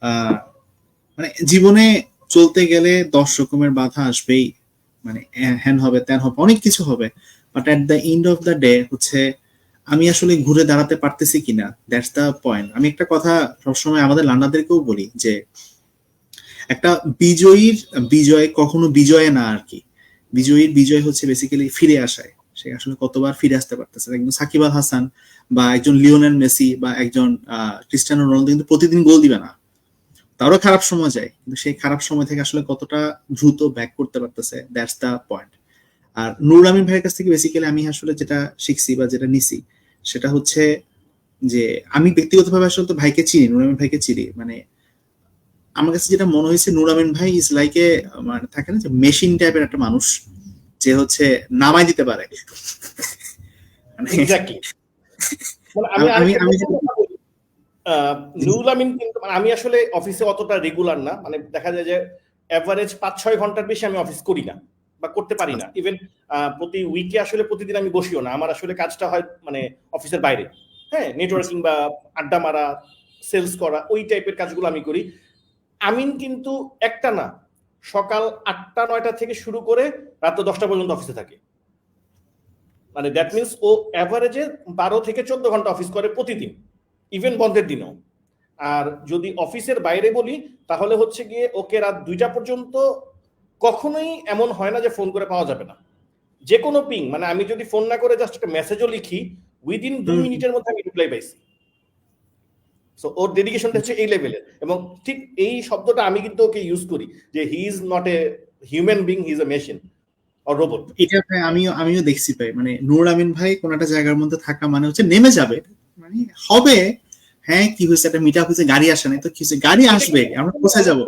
আহ মানে জীবনে চলতে গেলে 10 রকমের বাধা আসবেই। মানে হ্যান হবে, ত্যান হবে, অনেক কিছু হবে, but at the end of the day হচ্ছে আমি আসলে ঘুরে দাঁড়াতে পারতেছি কিনা, দ্যাটস দ্য পয়েন্ট। আমি একটা কথা সবসময় আমাদের লান্নাদেরকেও বলি, যে একটা বিজয়ীর বিজয় কখনো বিজয়ে না আর কি, বিজয়ীর বিজয় হচ্ছে বেসিক্যালি ফিরে আসায়। সে আসলে কতবার ফিরে আসতে পারতেছে। একজন সাকিব আল হাসান বা একজন লিওনেল মেসি বা একজন ক্রিস্টিয়ানো রোনালদো কিন্তু প্রতিদিন গোল দিবে না, তারও খারাপ সময় যায়, কিন্তু সেই খারাপ সময় থেকে আসলে কতটা দ্রুত ব্যাক করতে পারতেছে, দ্যাটস দ্য পয়েন্ট। আর নুরুল আমিন ভাইয়ের কাছ থেকে বেসিক্যালি আমি আসলে যেটা শিখছি বা যেটা নিছি সেটা হচ্ছে যে আমি ব্যক্তিগতভাবে আসলে তো ভাইকে চিনি, নুরুল আমিন ভাইকে চিনি, মানে আমার কাছে যেটা মনে হয়েছে নুরুল আমিন ভাই ইজ লাইক এ, মানে থাকে না যে মেশিন টাইপের একটা মানুষ, যে হচ্ছে নামাই দিতে পারে। মানে এক্স্যাক্টলি। মানে আমি আমি আরেকটা আমি কথা বলি, নুরুল আমিন কিন্তু মানে আমি আসলে অফিসে অতটা রেগুলার না, মানে দেখা যায় যে এভারেজ 5-6 ঘন্টার বেশি আমি অফিস করি না বা করতে পারি না। ইভেন প্রতি উইকে আসলে প্রতিদিন আমি বসিও না, আমার আসলে কাজটা হয় মানে অফিসের বাইরে, হ্যাঁ, নেটওয়ার্কিং বা আড্ডা মারা, সেলস করা, ওই টাইপের কাজগুলো আমি করি। আমিন কিন্তু একটা না, সকাল 8টা-9টা থেকে শুরু করে রাত 10টা পর্যন্ত অফিসে থাকে। মানে দ্যাট মিনস ও অ্যাভারেজে 12 থেকে 14 ঘন্টা অফিস করে প্রতিদিন, ইভেন বন্ধের দিনও। আর যদি অফিসের বাইরে বলি তাহলে হচ্ছে গিয়ে ওকে রাত 2টা পর্যন্ত কখনোই এমন হয় না যে ফোন করে পাওয়া যাবে না। যে কোনো পিং, মানে আমি যদি ফোন না করে জাস্ট একটা মেসেজও লিখি, উইদিন 2 মিনিটের মধ্যে আমি রিপ্লাই পাইছি। সো ওর ডেডিকেশনটা হচ্ছে এই লেভেলের। এবং ঠিক এই শব্দটা আমি কিন্তু ওকে ইউজ করি যে he is not a human being, he is a machine or robot. এটা ভাই আমিও দেখছি ভাই, মানে নুরুল আমিন ভাই কোন একটা জায়গার মধ্যে থাকা মানে হচ্ছে নেমে যাবে, মানে হবে, হ্যাঁ কি হয়েছে, একটা মিট আপ হয়েছে, গাড়ি আসে নাই তো কি হয়েছে, গাড়ি আসবে, আমরা পৌঁছে যাবো।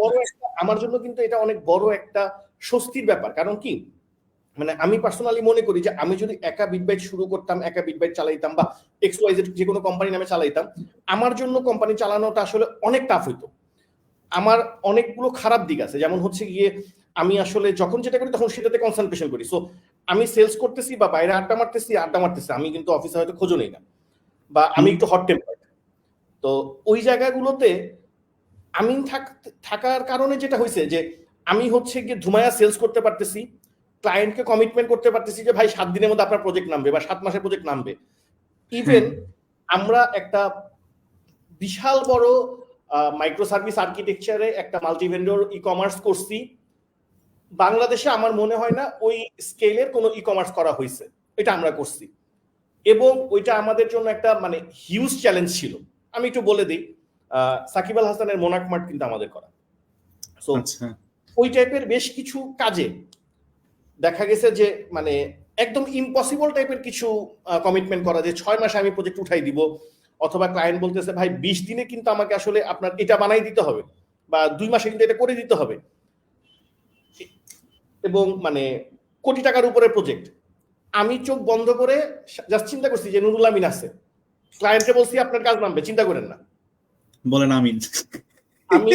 আমার জন্য কিন্তু এটা অনেক বড় একটা স্বস্তির ব্যাপার। কারণ কি, মানে আমি পার্সোনালি মনে করি যে আমি যদি একা বিট বাইট শুরু করতাম, একা বিট বাইট চালাইতাম বা এক্স ওয়াই জেড যে কোনো কোম্পানি নামে চালাইতাম, আমার জন্য কোম্পানি চালানোটা আসলে অনেক টাফ হইতো। আমার অনেকগুলো খারাপ দিক আছে, যেমন হচ্ছে গিয়ে আমি আসলে যখন যেটা করি তখন সেটাতে কনসেন্ট্রেশন করি। সো আমি সেলস করতেছি বা বাইরে আড্ডা মারতেছি, আমি কিন্তু অফিসে হয়তো খোঁজও নেই না, বা আমি একটু হট টেম্পার। তো ওই জায়গাগুলোতে আমি থাকার কারণে যেটা হয়েছে যে আমি হচ্ছে গিয়ে ধুমায়া সেলস করতে পারতেছি, ক্লায়েন্টকে কমিটমেন্ট করতে পারতেছি যে ভাই 7 দিনের মধ্যে আপনার প্রজেক্ট নামবে বা 7 মাসের প্রজেক্ট নামবে। ইভেন আমরা একটা বিশাল বড় মাইক্রো সার্ভিস আর্কিটেকচারে একটা মাল্টি ভেন্ডর ই কমার্স করছি। বাংলাদেশে আমার মনে হয় না ওই স্কেলের কোনো ই কমার্স করা হয়েছে, এটা আমরা করছি। এবং ওইটা আমাদের জন্য একটা মানে হিউজ চ্যালেঞ্জ ছিল। আমি একটু বলে দিই, সাকিব আল হাসানের মোনাক মার্ট কিন্তু আমাদের করা। সো ওই টাইপের বেশ কিছু কাজে দেখা গেছে যে মানে একদম ইম্পসিবল টাইপের কিছু কমিটমেন্ট করা, যে 6 মাসে আমি প্রজেক্ট উঠাই দিব, অথবা ক্লায়েন্ট বলতেছে ভাই 20 দিনে কিন্তু আমাকে আসলে আপনার এটা বানাই দিতে হবে, বা 2 মাসে কিন্তু এটা করে দিতে হবে, এবং মানে কোটি টাকার উপরে প্রজেক্ট। আমি চোখ বন্ধ করে জাস্ট চিন্তা করছি যে নুরুল আমিন আছে, ক্লায়েন্টকে বলছি আপনার কাজ নামবে, চিন্তা করেন না, বলেন আমিন। আমি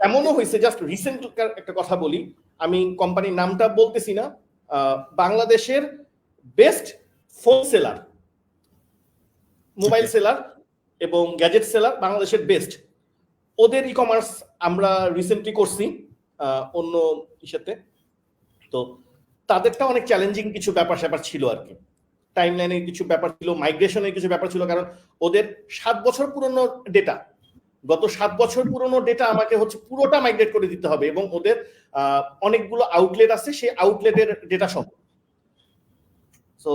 এমনও হয়েছে, জাস্ট রিসেন্ট একটা কথা বলি, আমি কোম্পানির নামটা বলতেছি না, বাংলাদেশের best phone seller, mobile seller এবং গ্যাজেট সেলার, বাংলাদেশের বেস্ট, ওদের ই কমার্স আমরা রিসেন্টলি করছি অন্য ইস্যুতে। তো তাদেরটা অনেক চ্যালেঞ্জিং কিছু ব্যাপার স্যাপার ছিল আর কি, টাইম লাইনের কিছু ব্যাপার ছিল, মাইগ্রেশনের কিছু ব্যাপার ছিল, কারণ ওদের 7 বছর পুরনো ডেটা, গত 7 বছর পুরনো ডেটা আমাকে হচ্ছে পুরোটা মাইগ্রেট করে দিতে হবে, এবং ওদের অনেকগুলো আউটলেট আছে, সেই আউটলেটের ডেটা সহ। সো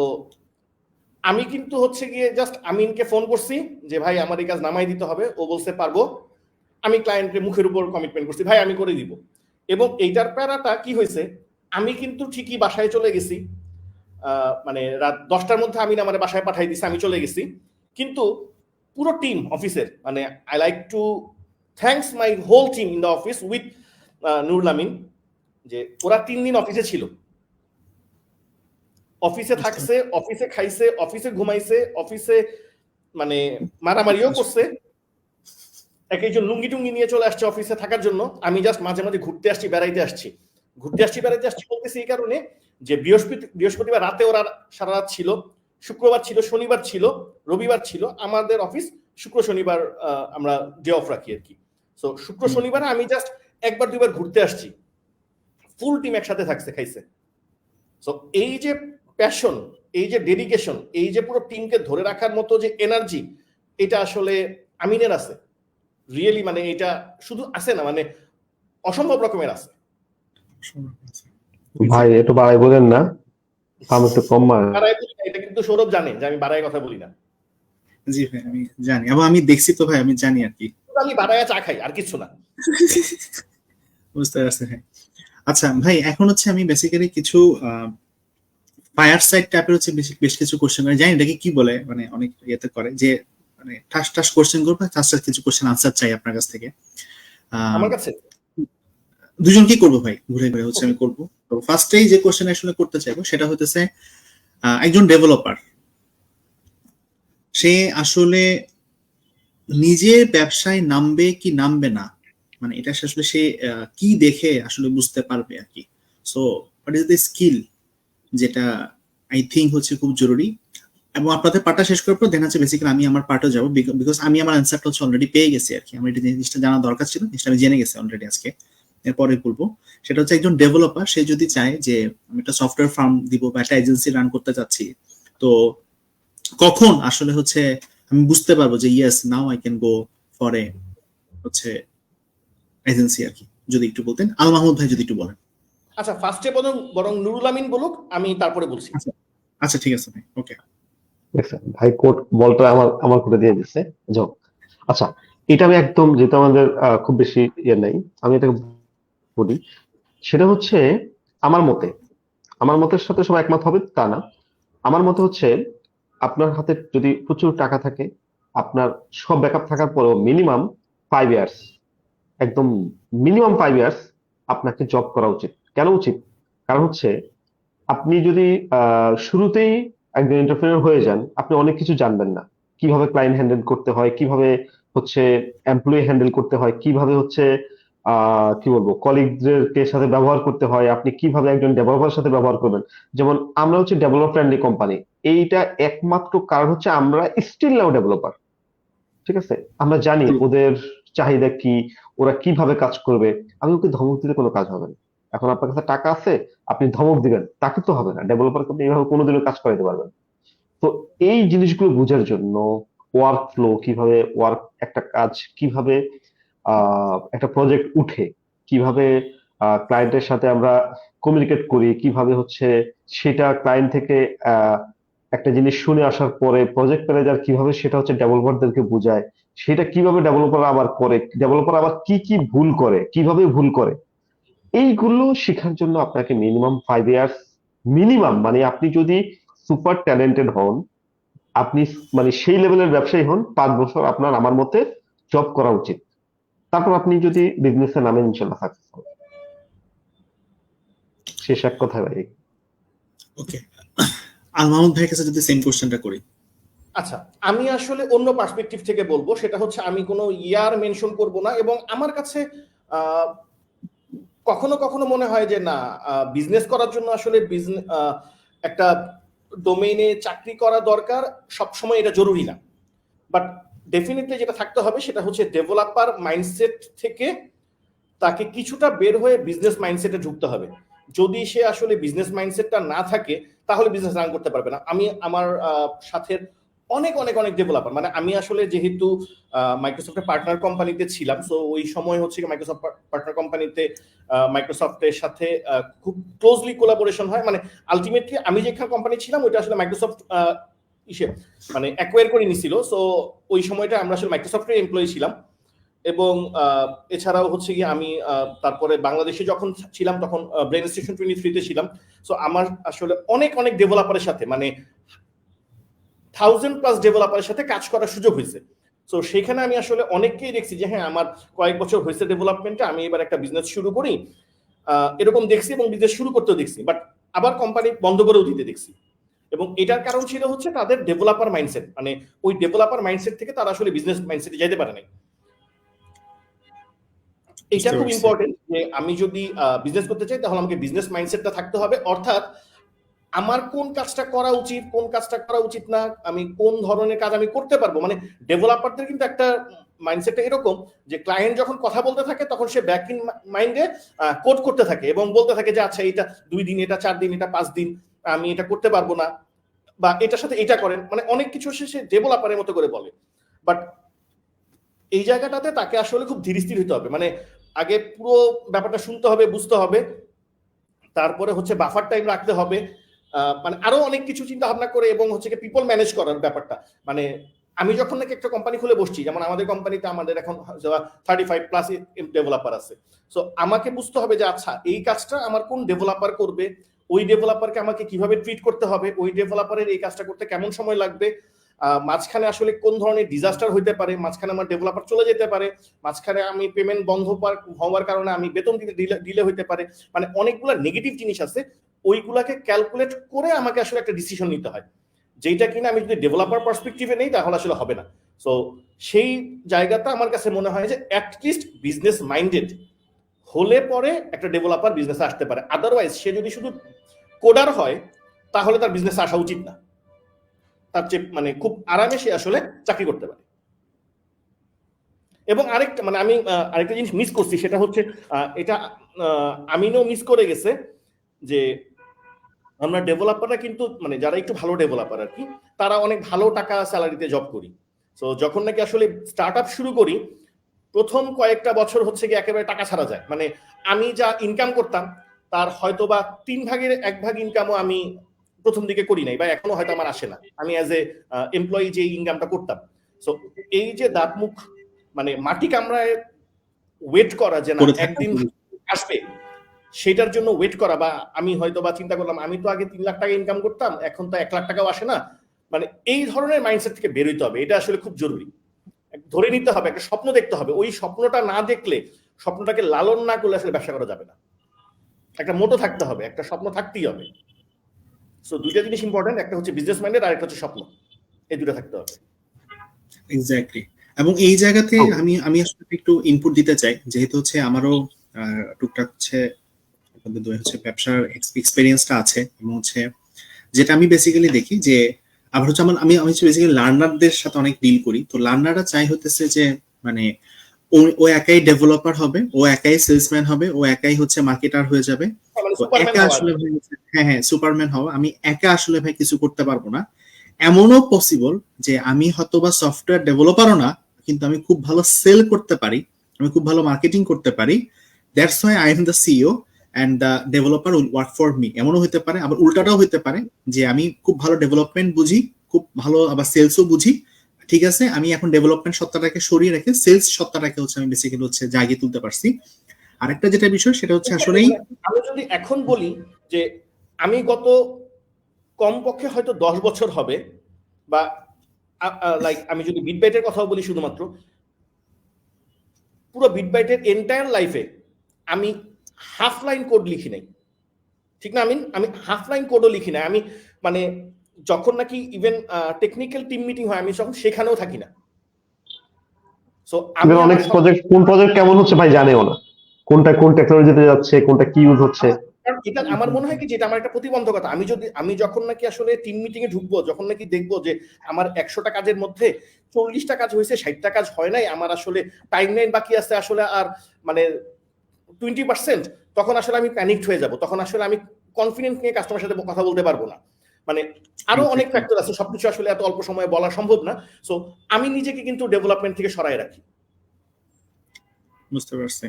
আমি কিন্তু হচ্ছে গিয়ে জাস্ট আমিনকে ফোন করছি যে ভাই আমার এই কাজ নামাই দিতে হবে, ও বলছে পারবো। আমি ক্লায়েন্টের মুখের উপর কমিটমেন্ট করছি ভাই আমি করে দিব। এবং এইটার প্যারাটা কি হয়েছে, আমি কিন্তু ঠিকই বাসায় চলে গেছি, মানে রাত 10টার মধ্যে আমিন আমার বাসায় পাঠাই দিছে, আমি চলে গেছি। কিন্তু পুরো টিম অফিসের, মানে I like to thanks my whole team in the office with Nurul Amin, যে ওরা 3 দিন অফিসে ছিল, অফিসে থাকছে, অফিসে খাইছে, অফিসে ঘুমাইছে, অফিসে মানে মারামারিও করছে, এক একজন লুঙ্গি টুঙ্গি নিয়ে চলে আসছে অফিসে থাকার জন্য। আমি জাস্ট মাঝে মাঝে ঘুরতে আসছি, বেড়াইতে আসছি বলতেছি এই কারণে যে বৃহস্পতিবার রাতে ওরা সারা রাত ছিল, শুক্রবার ছিল, শনিবার ছিল, রবিবার ছিল, আমাদের অফিস শুক্র শনিবার আমরা ডে অফ রাখি আর কি। সো শুক্র শনিবার আমি জাস্ট একবার দুইবার ঘুরতে আসছি, ফুল টিম একসাথে থাকছে, খাইছে। সো এই যে প্যাশন, এই যে ডেডিকেশন, এই যে পুরো টিমকে ধরে রাখার মতো যে এনার্জি, এটা আসলে আমিনের আছে রিয়েলি, মানে এটা শুধু আছে না, মানে অসম্ভব রকমের আছে। ভাই একটু বাড়াই বলেন না, আমি একটু কম বাড়ায় বলি না, এটা কিন্তু সৌরভ জানে যে আমি বাড়ায় কথা বলি না। জি ভাই আমি জানি, এবং আমি দেখছি তো ভাই, আমি জানি আর কি। আমি বাড়ায় চা খাই, আর কিছু না। বুঝতে পারছি ভাই। আচ্ছা ভাই, এখন হচ্ছে আমি বেসিক্যালি কিছু ফায়ার সাইড টাইপের হচ্ছে বেশ কিছু কোশ্চেন করে, জানি এটাকে কি বলে, মানে অনেক ইয়েতে করে যে মানে ঠাস ঠাস কোশ্চেন করবো, ঠাস ঠাস কিছু কোশ্চেন আনসার চাই আপনার কাছ থেকে। আমার কাছে দুজন কি করবো ভাই, ঘুরে ঘুরে হচ্ছে আমি করবো। তো ফার্স্টেই যে কোশ্চেন আসলে করতে চাইবো সেটা হতেছে, একজন ডেভেলপার সে আসলে নিজের ব্যবসায় নামবে কি নামবে না, মানে এটা আসলে সে কি দেখে আসলে বুঝতে পারবে আর কি। So what is the skill, যেটা আই থিঙ্ক হচ্ছে খুব জরুরি। এবং আপনাদের পার্টটা শেষ করার পর দেন হচ্ছে বেসিক্যালি আমি আমার পার্টও যাবো, বিকজ আমি আমার অ্যান্সারটা হচ্ছে অলরেডি পেয়ে গেছি আর কি। আমার এটা জিনিসটা জানা দরকার ছিল, জিনিসটা আমি জেনে গেছি অলরেডি আজকে। এরপরে বলবো সেটা হচ্ছে একজন ডেভেলপার সে যদি চায় যে আমি একটা সফটওয়্যার ফার্ম দিব বা একটা এজেন্সি রান করতে চাচ্ছি, তো কখন আসলে হচ্ছে আমি বুঝতে পারবো যে yes now I can go for a হচ্ছে এজেন্সি আর কি। যদি একটু বলতেন, আল মাহমুদ ভাই যদি একটু বলেন। আচ্ছা, ফার্স্টে বরং নুরুল আমিন বলুক, আমি তারপরে বলছি। আচ্ছা ঠিক আছে ভাই, ওকে। ভাই কোর্ট বলটা আমার আমার কোর্টে দিয়ে দিচ্ছে। যাও। আচ্ছা, এটা আমি একদম, যেহেতু আমাদের খুব বেশি ইয়ে নাই, আমি এটাকে বলি। সেটা হচ্ছে আমার মতে, আমার মতের সাথে সবাই একমত হবে তা না। আমার মতে হচ্ছে আপনার হাতে যদি প্রচুর টাকা থাকে, আপনার সব ব্যাকআপ থাকার পরেও মিনিমাম 5 ইয়ার্স, একদম মিনিমাম 5 ইয়ার্স আপনাকে জব করা উচিত। কেন উচিত? কারণ হচ্ছে আপনি যদি শুরুতেই একজন এন্টারপ্রেনার হয়ে যান, আপনি অনেক কিছু জানবেন না। কিভাবে ক্লায়েন্ট হ্যান্ডেল করতে হয়, কিভাবে হচ্ছে এমপ্লয়ি হ্যান্ডেল করতে হয়, কিভাবে হচ্ছে কি বলবো কলিগদের সাথে ব্যবহার করতে হয়, আপনি কিভাবে একজন ডেভেলপারের সাথে ব্যবহার করবেন। যেমন আমরা হচ্ছে ডেভেলপ ফ্রেন্ডলি কোম্পানি, এইটা একমাত্র কারণ হচ্ছে আমরা স্টিল নাও ডেভেলপার। ঠিক আছে, আমরা জানি ওদের চাহিদা কি, ওরা কিভাবে কাজ করবে। আমি ওকে ধমক দিলে কোনো কাজ হবে না। এখন আপনার কাছে টাকা আছে, আপনি ধমক দিবেন, তাকে তো হবে না। ডেভেলপারকে আপনি এইভাবে কোনোদিনও কাজ করাতে পারবেন না। তো এই জিনিসগুলো বোঝার জন্য, ওয়ার্ক ফ্লো কিভাবে, একটা কাজ কিভাবে, একটা প্রজেক্ট উঠে, কিভাবে ক্লায়েন্টের সাথে আমরা কমিউনিকেট করি, কিভাবে হচ্ছে সেটা ক্লায়েন্ট থেকে একটা জিনিস শুনে আসার পরে প্রজেক্ট ম্যানেজার কিভাবে সেটা হচ্ছে ডেভেলপারদেরকে বোঝায়, সেটা কিভাবে ডেভেলপার আবার করে, ডেভেলপার আবার কি কি ভুল করে, কিভাবে ভুল করে, এইগুলো শেখার জন্য আপনাকে মিনিমাম 5 ইয়ার্স, মিনিমাম মানে আপনি যদি সুপার ট্যালেন্টেড হন, আপনি মানে সেই লেভেলের ব্যবসায়ী হন, 5 বছর আপনার আমার মতে জব করা উচিত। তারপর আপনি যদি বিজনেসে নামেন, ইনশাল্লাহ সাকসেসফুল। শেষ এক কথায় ভাই। ওকে, আল মাহমুদ ভাইয়ের কাছে যদি সেম কোশ্চেনটা করি। আচ্ছা, আমি আসলে অন্য পার্সপেক্টিভ থেকে বলবো। সেটা হচ্ছে আমি কোনো ইয়ার মেনশন করব না, এবং আমার কাছে কখনো কখনো মনে হয় যে না, বিজনেস করার জন্য আসলে একটা ডোমেইনে চাকরি করা দরকার, সবসময় এটা জরুরি না। বাট ডেফিনেটলি যেটা থাকতে হবে সেটা হচ্ছে ডেভেলপার মাইন্ডসেট থেকে তাকে কিছুটা বের হয়ে বিজনেস মাইন্ডসেটে ঢুকতে হবে। যদি সে আসলে বিজনেস মাইন্ডসেটটা না থাকে তাহলে বিজনেস রান করতে পারবে না। আমি আমার সাথে অনেক অনেক অনেক ডেভেলপার, মানে আমি আসলে যেহেতু মাইক্রোসফটের পার্টনার কোম্পানিতে ছিলাম, সো ওই সময় হচ্ছে মাইক্রোসফট পার্টনার কোম্পানিতে মাইক্রোসফটের সাথে খুব ক্লোজলি কোলাবোরেশন হয়। মানে আলটিমেটলি আমি যেখানে কোম্পানি ছিলাম ওইটা আসলে মাইক্রোসফট মানে অ্যাকোয়ার করে নিছিল। সো ওই সময়টা আমরা আসলে মাইক্রোসফটের এমপ্লয়ি ছিলাম। এবং এছাড়াও হচ্ছে কি আমি তারপরে বাংলাদেশে যখন ছিলাম তখন ব্রেন স্টেশন 23-তে ছিলাম। সো আমার আসলে অনেক অনেক ডেভেলপারের সাথে, মানে 1000+ ডেভেলপারের সাথে কাজ করার সুযোগ হয়েছে। সো সেখানে আমি আসলে অনেককেই দেখছি যে হ্যাঁ, আমার কয়েক বছর হয়েছে ডেভেলপমেন্টে, আমি এবার একটা বিজনেস শুরু করি, এরকম দেখছি, এবং বিজনেস শুরু করতেও দেখছি, বাট আবার কোম্পানি বন্ধ করেও দিতে দেখছি। এবং এটার কারণ ছিল হচ্ছে তাদের ডেভেলপার মাইন্ডসেট, মানে ওই ডেভেলপার মাইন্ডসেট থেকে তারা আসলে বিজনেস মাইন্ডসেটে যেতে পারে নাই। এটা খুব ইম্পর্টেন্ট যে আমি যদি বিজনেস করতে চাই তাহলে আমাকে বিজনেস মাইন্ডসেটটা থাকতে হবে। অর্থাৎ আমার কোন কাজটা করা উচিত, কোন কাজটা করা উচিত না, আমি কোন ধরনের কাজ আমি করতে পারবো। মানে ডেভেলপারদের কিন্তু একটা মাইন্ডসেটটা এরকম যে ক্লায়েন্ট যখন কথা বলতে থাকে তখন সে ব্যাক ইন মাইন্ডে কোড করতে থাকে এবং বলতে থাকে যে আচ্ছা এটা 2 দিন, এটা 4 দিন, এটা 5 দিন, আমি এটা করতে পারবো না, বা এটার সাথে এটা করেন, মানে অনেক কিছু সে ডেভেলপারের মতো করে বলে। বাট এই জায়গাটাতে তাকে আসলে খুব ধীর স্থির হতে হবে। মানে আগে পুরো ব্যাপারটা শুনতে হবে, বুঝতে হবে, তারপরে হচ্ছে বাফার টাইম রাখতে হবে, মানে আরো অনেক কিছু চিন্তা ভাবনা করে, এবং হচ্ছে পিপল ম্যানেজ করার ব্যাপারটা। মানে আমি যখন নাকি একটা কোম্পানি খুলে বসছি, যেমন আমাদের কোম্পানিতে আমাদের এখন 35+ ডেভেলপার আছে। সো আমাকে বুঝতে হবে যে আচ্ছা এই কাজটা আমার কোন ডেভেলপার করবে, ওই ডেভেলপারকে আমাকে কিভাবে ট্রিট করতে হবে, ওই ডেভেলপারের এই কাজটা করতে কেমন সময় লাগবে, মাঝখানে আসলে কোন ধরনের ডিজাস্টার হইতে পারে, মাঝখানে আমার ডেভেলপার চলে যেতে পারে, মাঝখানে আমি পেমেন্ট বন্ধ হওয়ার কারণে আমি বেতন দিতে ডিলে হইতে পারে, মানে অনেকগুলো নেগেটিভ জিনিস আছে। ওইগুলাকে ক্যালকুলেট করে আমাকে আসলে একটা ডিসিশন নিতে হয়, যেটা কিনা আমি যদি ডেভেলপার পার্সপেক্টিভে নেই তাহলে আসলে হবে না। সো সেই জায়গাটা আমার কাছে মনে হয় যে অ্যাটলিস্ট বিজনেস মাইন্ডেড হলে পরে একটা ডেভেলপার বিজনেসে আসতে পারে। আদারওয়াইজ সে যদি শুধু কোডার হয় তাহলে তার বিজনেসে আসা উচিত না। তার চেয়ে মানে খুব আরামে সে আসলে চাকরি করতে পারে। এবং আরেকটা মানে আমি আরেকটা জিনিস মিস করছি, সেটা হচ্ছে এটা আমিনও মিস করে গেছে, যে আমরা ডেভেলপাররা কিন্তু মানে যারা একটু ভালো ডেভেলপার আর কি, তারা অনেক ভালো টাকা স্যালারিতে জব করি। তো যখন নাকি আসলে স্টার্ট আপ শুরু করি, প্রথম কয়েকটা বছর হচ্ছে গিয়ে একেবারে টাকা ছাড়া যায়। মানে আমি যা ইনকাম করতাম তার হয়তো বা 1/3 ইনকামও আমি প্রথম দিকে করি নাই, বা এখনো হয়তো আমার আসে না, আমি অ্যাজ এ এমপ্লয়ি যে ইনকামটা করতাম। সো এই যে দাঁত মুখ মানে মাটি কামড়ায় ওয়েট করা যে না একদিন আসবে, সেটার জন্য ওয়েট করা, বা আমি হয়তো বা চিন্তা করলাম আমি তো আগে 3 লাখ টাকা ইনকাম করতাম, এখন তো 1 লাখ টাকাও আসে না, মানে এই ধরনের মাইন্ডসেট থেকে বের হইতে হবে। এটা আসলে খুব জরুরি। ধরে নিতে হবে, একটা স্বপ্ন দেখতে হবে, ওই স্বপ্নটা না দেখলে, স্বপ্নটাকে লালন না করলে আসলে ব্যবসা করা যাবে না। একটা মোটো থাকতে হবে, একটা স্বপ্ন থাকতেই হবে। সো দুইটা জিনিস ইম্পর্টেন্ট, একটা হচ্ছে বিজনেস মাইন্ডেড আর একটা হচ্ছে স্বপ্ন, এই দুটো থাকতে হবে। এক্স্যাক্টলি। এবং এই জায়গাতে আমি আসলে একটু ইনপুট দিতে চাই, যেহেতু হচ্ছে আমারও টুকটাক হচ্ছে ব্যবসার এক্সপেরিয়েন্সটা আছে, এবং হচ্ছে যেটা আমি বেসিক্যালি দেখি যে আবার হচ্ছে আমি হচ্ছে বেসিক্যালি লার্নারদের সাথে অনেক ডিল করি। তো লার্নাররা চাই হতেছে যে মানে ও একাই ডেভেলপার হবে, ও একাই সেলসম্যান হবে, ও একাই হচ্ছে মার্কেটার হয়ে যাবে। তো একা আসলে ভাই হ্যাঁ সুপারম্যান হওয়া, আমি একা আসলে ভাই কিছু করতে পারবো না। এমনও পসিবল যে আমি হয়তো বা সফটওয়্যার ডেভেলপারও না, কিন্তু আমি খুব ভালো সেল করতে পারি, আমি খুব ভালো মার্কেটিং করতে পারি। That's why I am the CEO and the developer will work for me. এমনও হতে পারে, আবার উল্টাটাও হতে পারে যে আমি খুব ভালো ডেভেলপমেন্ট বুঝি, খুব ভালো আবার সেলসও বুঝি, ঠিক আছে, আমি এখন ডেভেলপমেন্ট সত্তাটাকে সরিয়ে রেখে সেলস সত্তাটাকে হচ্ছে আমি বেসিক্যালি হচ্ছে জাগিয়ে তুলতে পারছি। আরেকটা যেটা বিষয় সেটা হচ্ছে আসলেই আমি যদি এখন বলি যে আমি গত কমপক্ষে হয়তো 10 বছর হবে, বা লাইক আমি যদি বিটবাইটের কথা বলি, শুধুমাত্র পুরো বিটবাইটের এন্টায়ার লাইফে আমি হাফ লাইন কোড লিখি নাই, ঠিক না? আমি হাফ লাইন কোডও লিখি নাই। আমি মানে যখন নাকি ইভেন টেকনিক্যাল টিম মিটিং হয়, আমি যখন সেখানেও থাকি না। সো আমি অনেক প্রজেক্ট, কোন প্রজেক্ট কেমন হচ্ছে ভাই জানেও না, কোনটা কোন টেকনোলজিতে যাচ্ছে, কোনটা কি ইউজ হচ্ছে। এটা আমার মনে হয় কি যে এটা আমার একটা প্রতিবন্ধকতা। আমি যখন নাকি আসলে টিম মিটিং এ ঢুকবো, যখন নাকি দেখবো যে আমার 100টা কাজের মধ্যে 40টা কাজ হয়েছে, 60টা কাজ হয় নাই, আমার আসলে টাইমলাইন বাকি আছে আসলে আর মানে 20%, তখন আসলে আমি প্যানিকড হয়ে যাব। তখন আসলে আমি কনফিডেন্স নিয়ে কাস্টমারের সাথে কথা বলতে পারবো না। মানে আরো অনেক ফ্যাক্টর আছে, সবকিছু আসলে এত অল্প সময়ে বলা সম্ভব না। সো আমি নিজেকে কিন্তু ডেভেলপমেন্ট থেকে সরায় রাখি। বুঝতে পারছি।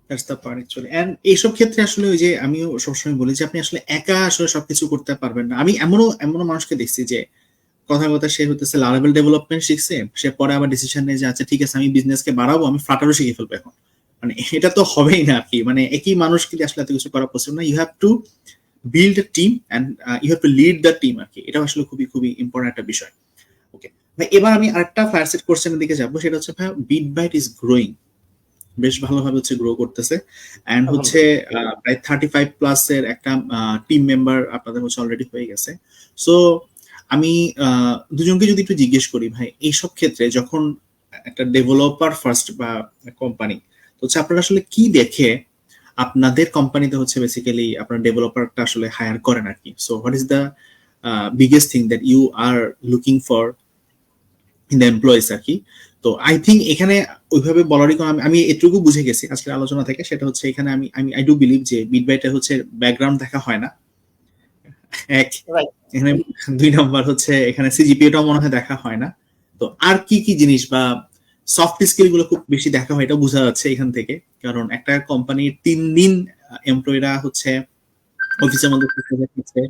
That's the part actually. And এইসব ক্ষেত্রে আসলে ওই যে আমিও সবসময় বলি যে আপনি আসলে একা আসলে সবকিছু করতে পারবেন না। আমি এমনও মানুষকে দেখছি যে কথা সে হতেছে লারেবল ডেভেলপমেন্ট শিখছে, সে পরে আবার ডিসিশন নেয় যে আচ্ছা ঠিক আছে আমি বিজনেসকে বাড়াবো, আমি ফ্লাটারও শিখে ফেলবো এখন। মানে এটা তো হবেই না আর কি, মানে একই মানুষকে আসলে এত কিছু করা পসিবল না। You have to build a team and you have to lead the team আর কি। এটা আসলে খুবই খুবই ইম্পর্টেন্ট একটা বিষয়। ওকে ভাই, এবার আমি আরেকটা ফায়ার সেট কোশ্চেনের দিকে যাবো, সেটা হচ্ছে ভাই বিটবাইট ইজ গ্রোয়িং, বেশ ভালোভাবে হচ্ছে গ্রো করতেছে, এন্ড হচ্ছে প্রায় 35+ এর একটা টিম মেম্বার আপনাদের হচ্ছে অলরেডি হয়ে গেছে। সো আমি দুজনকে যদি একটু জিজ্ঞেস করি ভাই, এইসব ক্ষেত্রে যখন একটা ডেভেলপার ফার্স্ট বা কোম্পানি, তো হচ্ছে আপনারা আসলে কি দেখে আপনাদের কোম্পানিতে হচ্ছে বেসিক্যালি আপনার ডেভেলপারটা আসলে হায়ার করেন আর কি? So what is the biggest thing that you are looking for in the employees আর কি? তো আই থিঙ্ক এখানে ওইভাবে বলারই আমি এটুকু বুঝে গেছি আজকের আলোচনা থেকে, সেটা হচ্ছে এখানে আমি আই ডু বিলিভ যে বিটবাইটে হচ্ছে ব্যাকগ্রাউন্ড দেখা হয় না, এক এখানে 2 নাম্বার হচ্ছে এখানে সিজিপিএটাও মনে হয় দেখা হয় না। তো আর কি কি জিনিস বা সফট স্কিল গুলো খুব বেশি দেখা হয়, এটা বোঝা যাচ্ছে এখান থেকে। কারণ একটা কোম্পানির 3 দিন এমপ্লয়িরা হচ্ছে অফিসের মধ্যে থাকছে,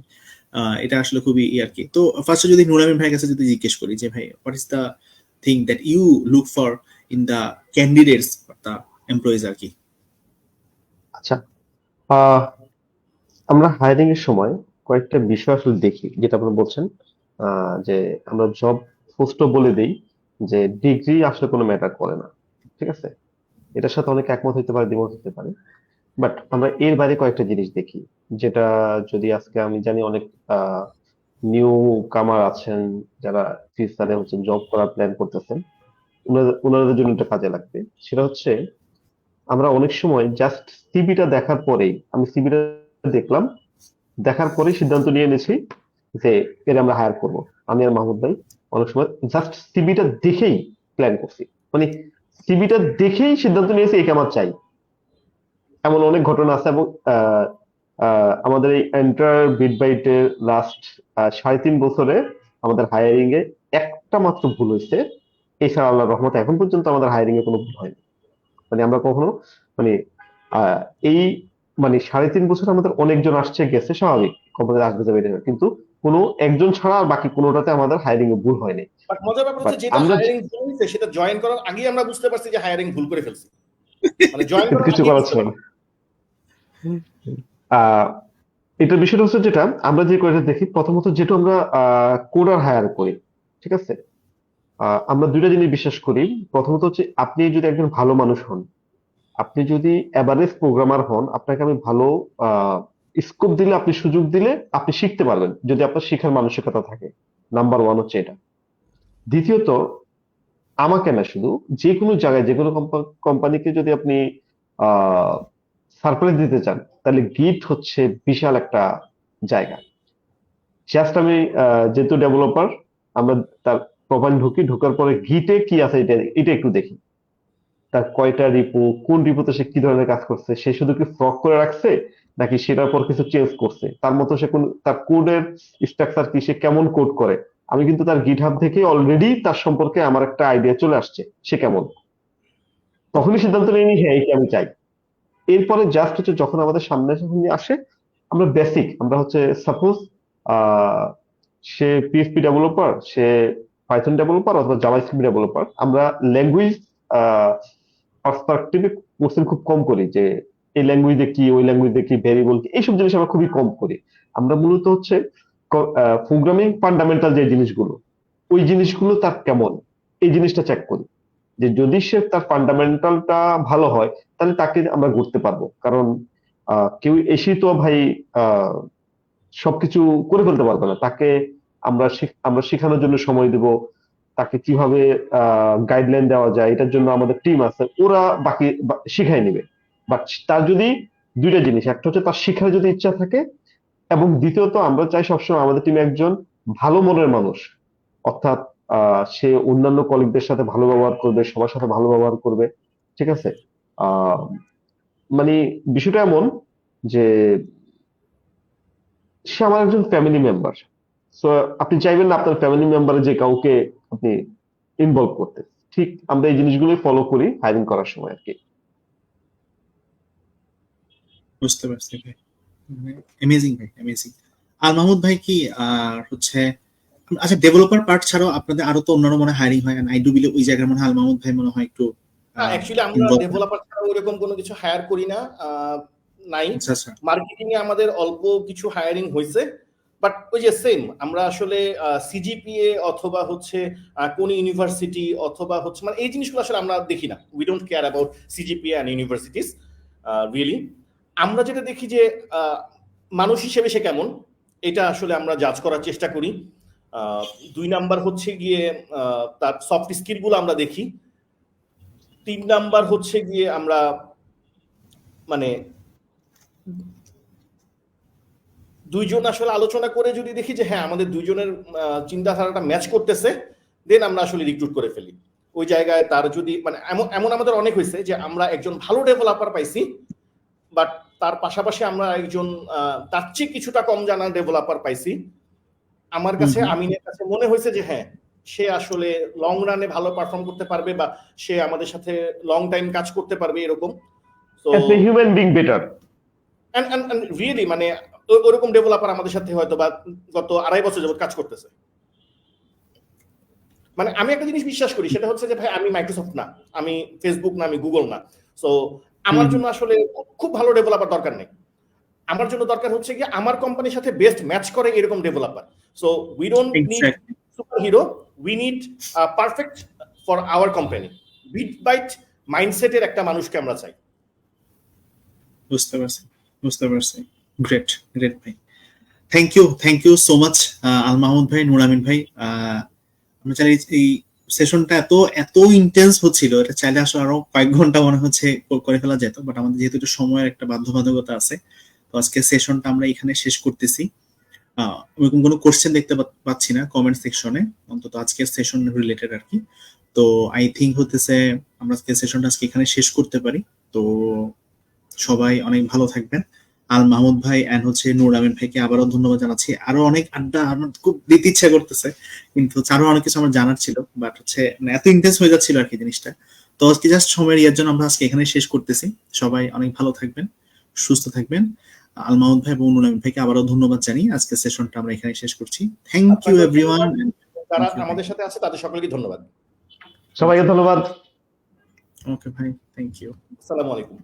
এটা আসলে খুবই আর কি। তো ফার্স্টে যদি নুর আমিন ভাইয়ের কাছে যদি জিজ্ঞেস করি যে ভাই, what is the thing that you look for in the candidates, the employees আর কি? আচ্ছা, আহ, আমরা হায়ারিং এর সময় কয়েকটা বিষয় আসলে দেখি, যেটা আপনি বলছেন যে আমরা জব পোস্টও বলে দেই যে ডিগ্রি আসলে কোনো ম্যাটার করে না, ঠিক আছে? এটার সাথে অনেকে একমত হতে পারে, দ্বিমত হতে পারে, বাট আমরা এর বাইরে কয়েকটা জিনিস দেখি, যেটা যদি আজকে আমি জানি অনেক নিউ কামার আছেন যারা ফিউচারে হচ্ছে জব করার প্ল্যান করতেছেন, ওনাদের জন্য এটা কাজে লাগবে। সেটা হচ্ছে আমরা অনেক সময় জাস্ট সিভিটা দেখার পরেই, আমি সিভিটা দেখলাম, দেখার পরেই সিদ্ধান্ত নিয়ে নিয়েছি যে এর আমরা হায়ার করব। আমি আর মাহমুদ ভাই অনেক সময় জাস্ট সিভিটা দেখেই প্ল্যান করছি, মানে সিভিটা দেখেই সিদ্ধান্ত নিয়েছি একে আমার চাই। এমন অনেক ঘটনা আছে। এবং আমাদের এই এন্টার বিট বাইটের লাস্ট 3.5 বছরে আমাদের হায়ারিং এ একটা মাত্র ভুল হয়েছে। এছাড়া আল্লাহর রহমতে এখন পর্যন্ত আমাদের হায়ারিং এ কোনো ভুল হয়নি। মানে আমরা কখনো, মানে আহ, এই মানে 3.5 বছর আমাদের অনেকজন আসছে গেছে, স্বাভাবিক কোম্পানিতে আসবে যাবে এটা, কিন্তু কোনো একজন ছাড়া আর বাকি কোনোটাতে আমাদের হায়ারিং এ ভুল হয়নি। বাট মজার ব্যাপার বাট হচ্ছে যেটা আমরা হায়ারিং ভুল হয়েছে সেটা জয়েন করার আগেই আমরা বুঝতে পারছি যে হায়ারিং ভুল করে ফেলছি, মানে জয়েন করার কিছু আগেই করার বুঝতে ছিল না। পারছি। আহ এটার বিষয়টা হচ্ছে যেটা আমরা যে কয়টা দেখি, প্রথমত যেটা আমরা কোডার হায়ার করি, ঠিক আছে? আমরা দুইটা জিনিস বিশ্বাস করি। প্রথমত হচ্ছে আপনি যদি একজন ভালো মানুষ হন, আপনি যদি এভারেজ প্রোগ্রামার হন, আপনাকে আমি ভালো স্কোপ দিলে, আপনি সুযোগ দিলে আপনি শিখতে পারবেন, যদি আপনার শেখার মানসিকতা থাকে। নাম্বার ওয়ান হচ্ছে এটা। দ্বিতীয়ত, আমাকে না, শুধু যে কোনো জায়গায় যে কোনো কোম্পানিকে যদি আপনি সারপ্রাইজ দিতে চান, তাহলে গিট হচ্ছে বিশাল একটা জায়গা। জাস্ট আমি যেহেতু ডেভেলপার, আমরা তার প্রোফাইল ঢুকি, ঢোকার পরে গিটে কি আছে এটা এটা একটু দেখি। তার কয়টা রিপো, কোন রিপোতে সে কি ধরনের কাজ করছে, সে শুধু কি ফ্রক করে রাখছে নাকি সেটার পর কিছু চেঞ্জ করছে, তার মতো সে কোন, তার কোডের স্ট্রাকচার কি, সে কেমন কোড করে। আমি কিন্তু তার গিটহাব থেকে অলরেডি তার সম্পর্কে আমার একটা আইডিয়া চলে আসছে সে কেমন। তখনই সিদ্ধান্ত নিয়ে নি হ্যাঁ একে আমি চাই। এরপরে জাস্ট হচ্ছে যখন আমাদের সামনে সামনে আসে, আমরা বেসিক, আমরা হচ্ছে সাপোজ আহ সে পিএইচপি ডেভেলপার, সে পাইথন ডেভেলপার অথবা জাভাস্ক্রিপ্ট ডেভেলপার, আমরা ল্যাঙ্গুয়েজ পার্সপেক্টিভে কোশ্চেন খুব কম করি যে এই ল্যাঙ্গুয়েজে কি, ওই ল্যাঙ্গুয়েজে কি, ভেরিয়েবল কি, এইসব জিনিস আমরা খুবই কম করি। আমরা মূলত হচ্ছে প্রোগ্রামিং ফান্ডামেন্টাল যে জিনিসগুলো, ওই জিনিসগুলো তার কেমন, এই জিনিসটা চেক করি। যে যদি সে তার ফান্ডামেন্টালটা ভালো হয়, তাহলে তাকে আমরা করতে পারবো। কারণ কেউ এসেই তো ভাই আহ সবকিছু করে ফেলতে পারবে না। তাকে আমরা শেখানোর জন্য সময় দিব, তাকে কিভাবে গাইডলাইন দেওয়া যায় এটার জন্য আমাদের টিম আছে, ওরা বাকি শিখাই নিবে। বাট তার যদি দুইটা জিনিস, একটা হচ্ছে তার শেখার যদি ইচ্ছা থাকে, এবং দ্বিতীয়ত আমরা চাই সবসময় আমাদের টিমে একজন ভালো মনের মানুষ। অর্থাৎ সে অন্যান্য কলিগদের সাথে ভালো ব্যবহার করবে, সবার সাথে ভালো ব্যবহার করবে, ঠিক আছে? আহ মানে বিষয়টা এমন যে সে আমার একজন ফ্যামিলি মেম্বার। সো আপনি চাইবেন না আপনার ফ্যামিলি মেম্বারে যে কাউকে আপনি ইনভলভ করতে। ঠিক আমরা এই জিনিসগুলোই ফলো করি হায়ারিং করার সময় আর কি। বুঝতে পারছি ভাই, অ্যামেজিং ভাই, অ্যামেজিং। আর মাহমুদ ভাই কি আর হচ্ছে, আচ্ছা ডেভেলপার পার্ট ছাড়াও আপনাদের আরো তো অন্যান্য মনে হায়ারিং হয়, আই ডু বিলিভ ওই জায়গায় মনে হয় আল মাহমুদ ভাই মনে হয় একটু না, অ্যাকচুয়ালি আমরা ইনভলভ। ডেভেলপার ছাড়া ওইরকম কোনো কিছু হায়ার করি না, নাই। আচ্ছা আচ্ছা। মার্কেটিং এ আমাদের অল্প কিছু হায়ারিং হয়েছে, বাট ওই যে সেম, আমরা আসলে সিজিপিএ অথবা হচ্ছে কোন ইউনিভার্সিটি অথবা হচ্ছে, মানে এই জিনিসগুলো আসলে আমরা দেখি না। We don't care about CGPA and universities really. আমরা যেটা দেখি যে মানুষ হিসেবে সে কেমন, এটা আসলে আমরা জাজ করার চেষ্টা করি। 2 নাম্বার হচ্ছে গিয়ে তার সফট স্কিলগুলো আমরা দেখি। 3 নাম্বার হচ্ছে গিয়ে আমরা মানে দুইজন আসলে আলোচনা করে যদি দেখি যে হ্যাঁ আমাদের দুইজনের চিন্তাধারাটা ম্যাচ করতেছে, দেন আমরা আসলে রিক্রুট করে ফেলি। ওই জায়গায় তার যদি মানে এমন এমন আমাদের অনেক হয়েছে যে আমরা একজন ভালো ডেভেলপার পাইছি, বাট তার পাশাপাশি আমরা একজন তার চেয়ে কিছুটা কম জানা ডেভেলপার পাইছি। আমার কাছে, আমিনের কাছে মনে হয়েছে যে হ্যাঁ সে আসলে লং রানে ভালো পারফর্ম করতে পারবে বা সে আমাদের সাথে লং টাইম কাজ করতে পারবে এরকম। তো as a human being better. Really মানে ওরকম ডেভেলপার আমাদের সাথে হয়তো বা গত 2.5 বছর যাবত কাজ করতেছে। মানে আমি একটা জিনিস বিশ্বাস করি, সেটা হচ্ছে যে ভাই আমি মাইক্রোসফট না, আমি ফেসবুক না, আমি গুগল না। সো আমার জন্য আসলে খুব ভালো ডেভেলপার দরকার নেই। আমার জন্য দরকার হচ্ছে কি আমার কোম্পানির সাথে বেস্ট ম্যাচ করে এরকম developer. So we don't need exactly, superhero, we need perfect for our company. Bit byte মাইন্ডসেটের একটা মানুষকে আমরা চাই। বুঝতে পারছি। গ্রেট ভাই, thank you so much Al Mahmud ভাই, নূর আমিন ভাই। আমরা চাইলে এই সেশনটা এত ইন্টেন্স হচ্ছিল, এটা চাইলে আসলে আরো কয়েক ঘন্টা মনে হচ্ছে করে ফেলা যেত, বাট আমাদের যেহেতু একটু সময়ের একটা বাধ্যবাধকতা আছে, তো আজকে সেশনটা আমরা এখানে শেষ করতেছি। ওরকম কোনো কোশ্চেন দেখতে পাচ্ছি না কমেন্ট সেকশনে, অন্তত আজকের সেশন রিলেটেড আর কি। তো আই থিঙ্ক হতেছে আমরা আজকে সেশনটা আজকে এখানে শেষ করতে পারি। তো সবাই অনেক ভালো থাকবেন। আল মাহমুদ ভাই এন্ড হচ্ছে নূর আমিন ভাইকে আবারও ধন্যবাদ জানাচ্ছি। আরো অনেক আড্ডা আমার খুব দিতে ইচ্ছা করতেছে, কিন্তু আরো অনেক কিছু আমার জানার ছিল, বাট হচ্ছে এত ইন্টেন্স হয়ে যাচ্ছিল আর কি জিনিসটা। তো আজকে জাস্ট সময়ের ইয়ার জন্য আমরা আজকে এখানে শেষ করতেছি। সবাই অনেক ভালো থাকবেন, সুস্থ থাকবেন। আল মাহমুদ ভাই এবং নূর আমিন ভাইকে আবারও ধন্যবাদ জানিয়ে আজকে সেশনটা আমরা এখানে শেষ করছি। Thank you everyone. যারা আমাদের সাথে আছে তাদের সকলকে ধন্যবাদ। সবাইকে ধন্যবাদ। ওকে ভাই, থ্যাংক ইউ। আসসালামু আলাইকুম।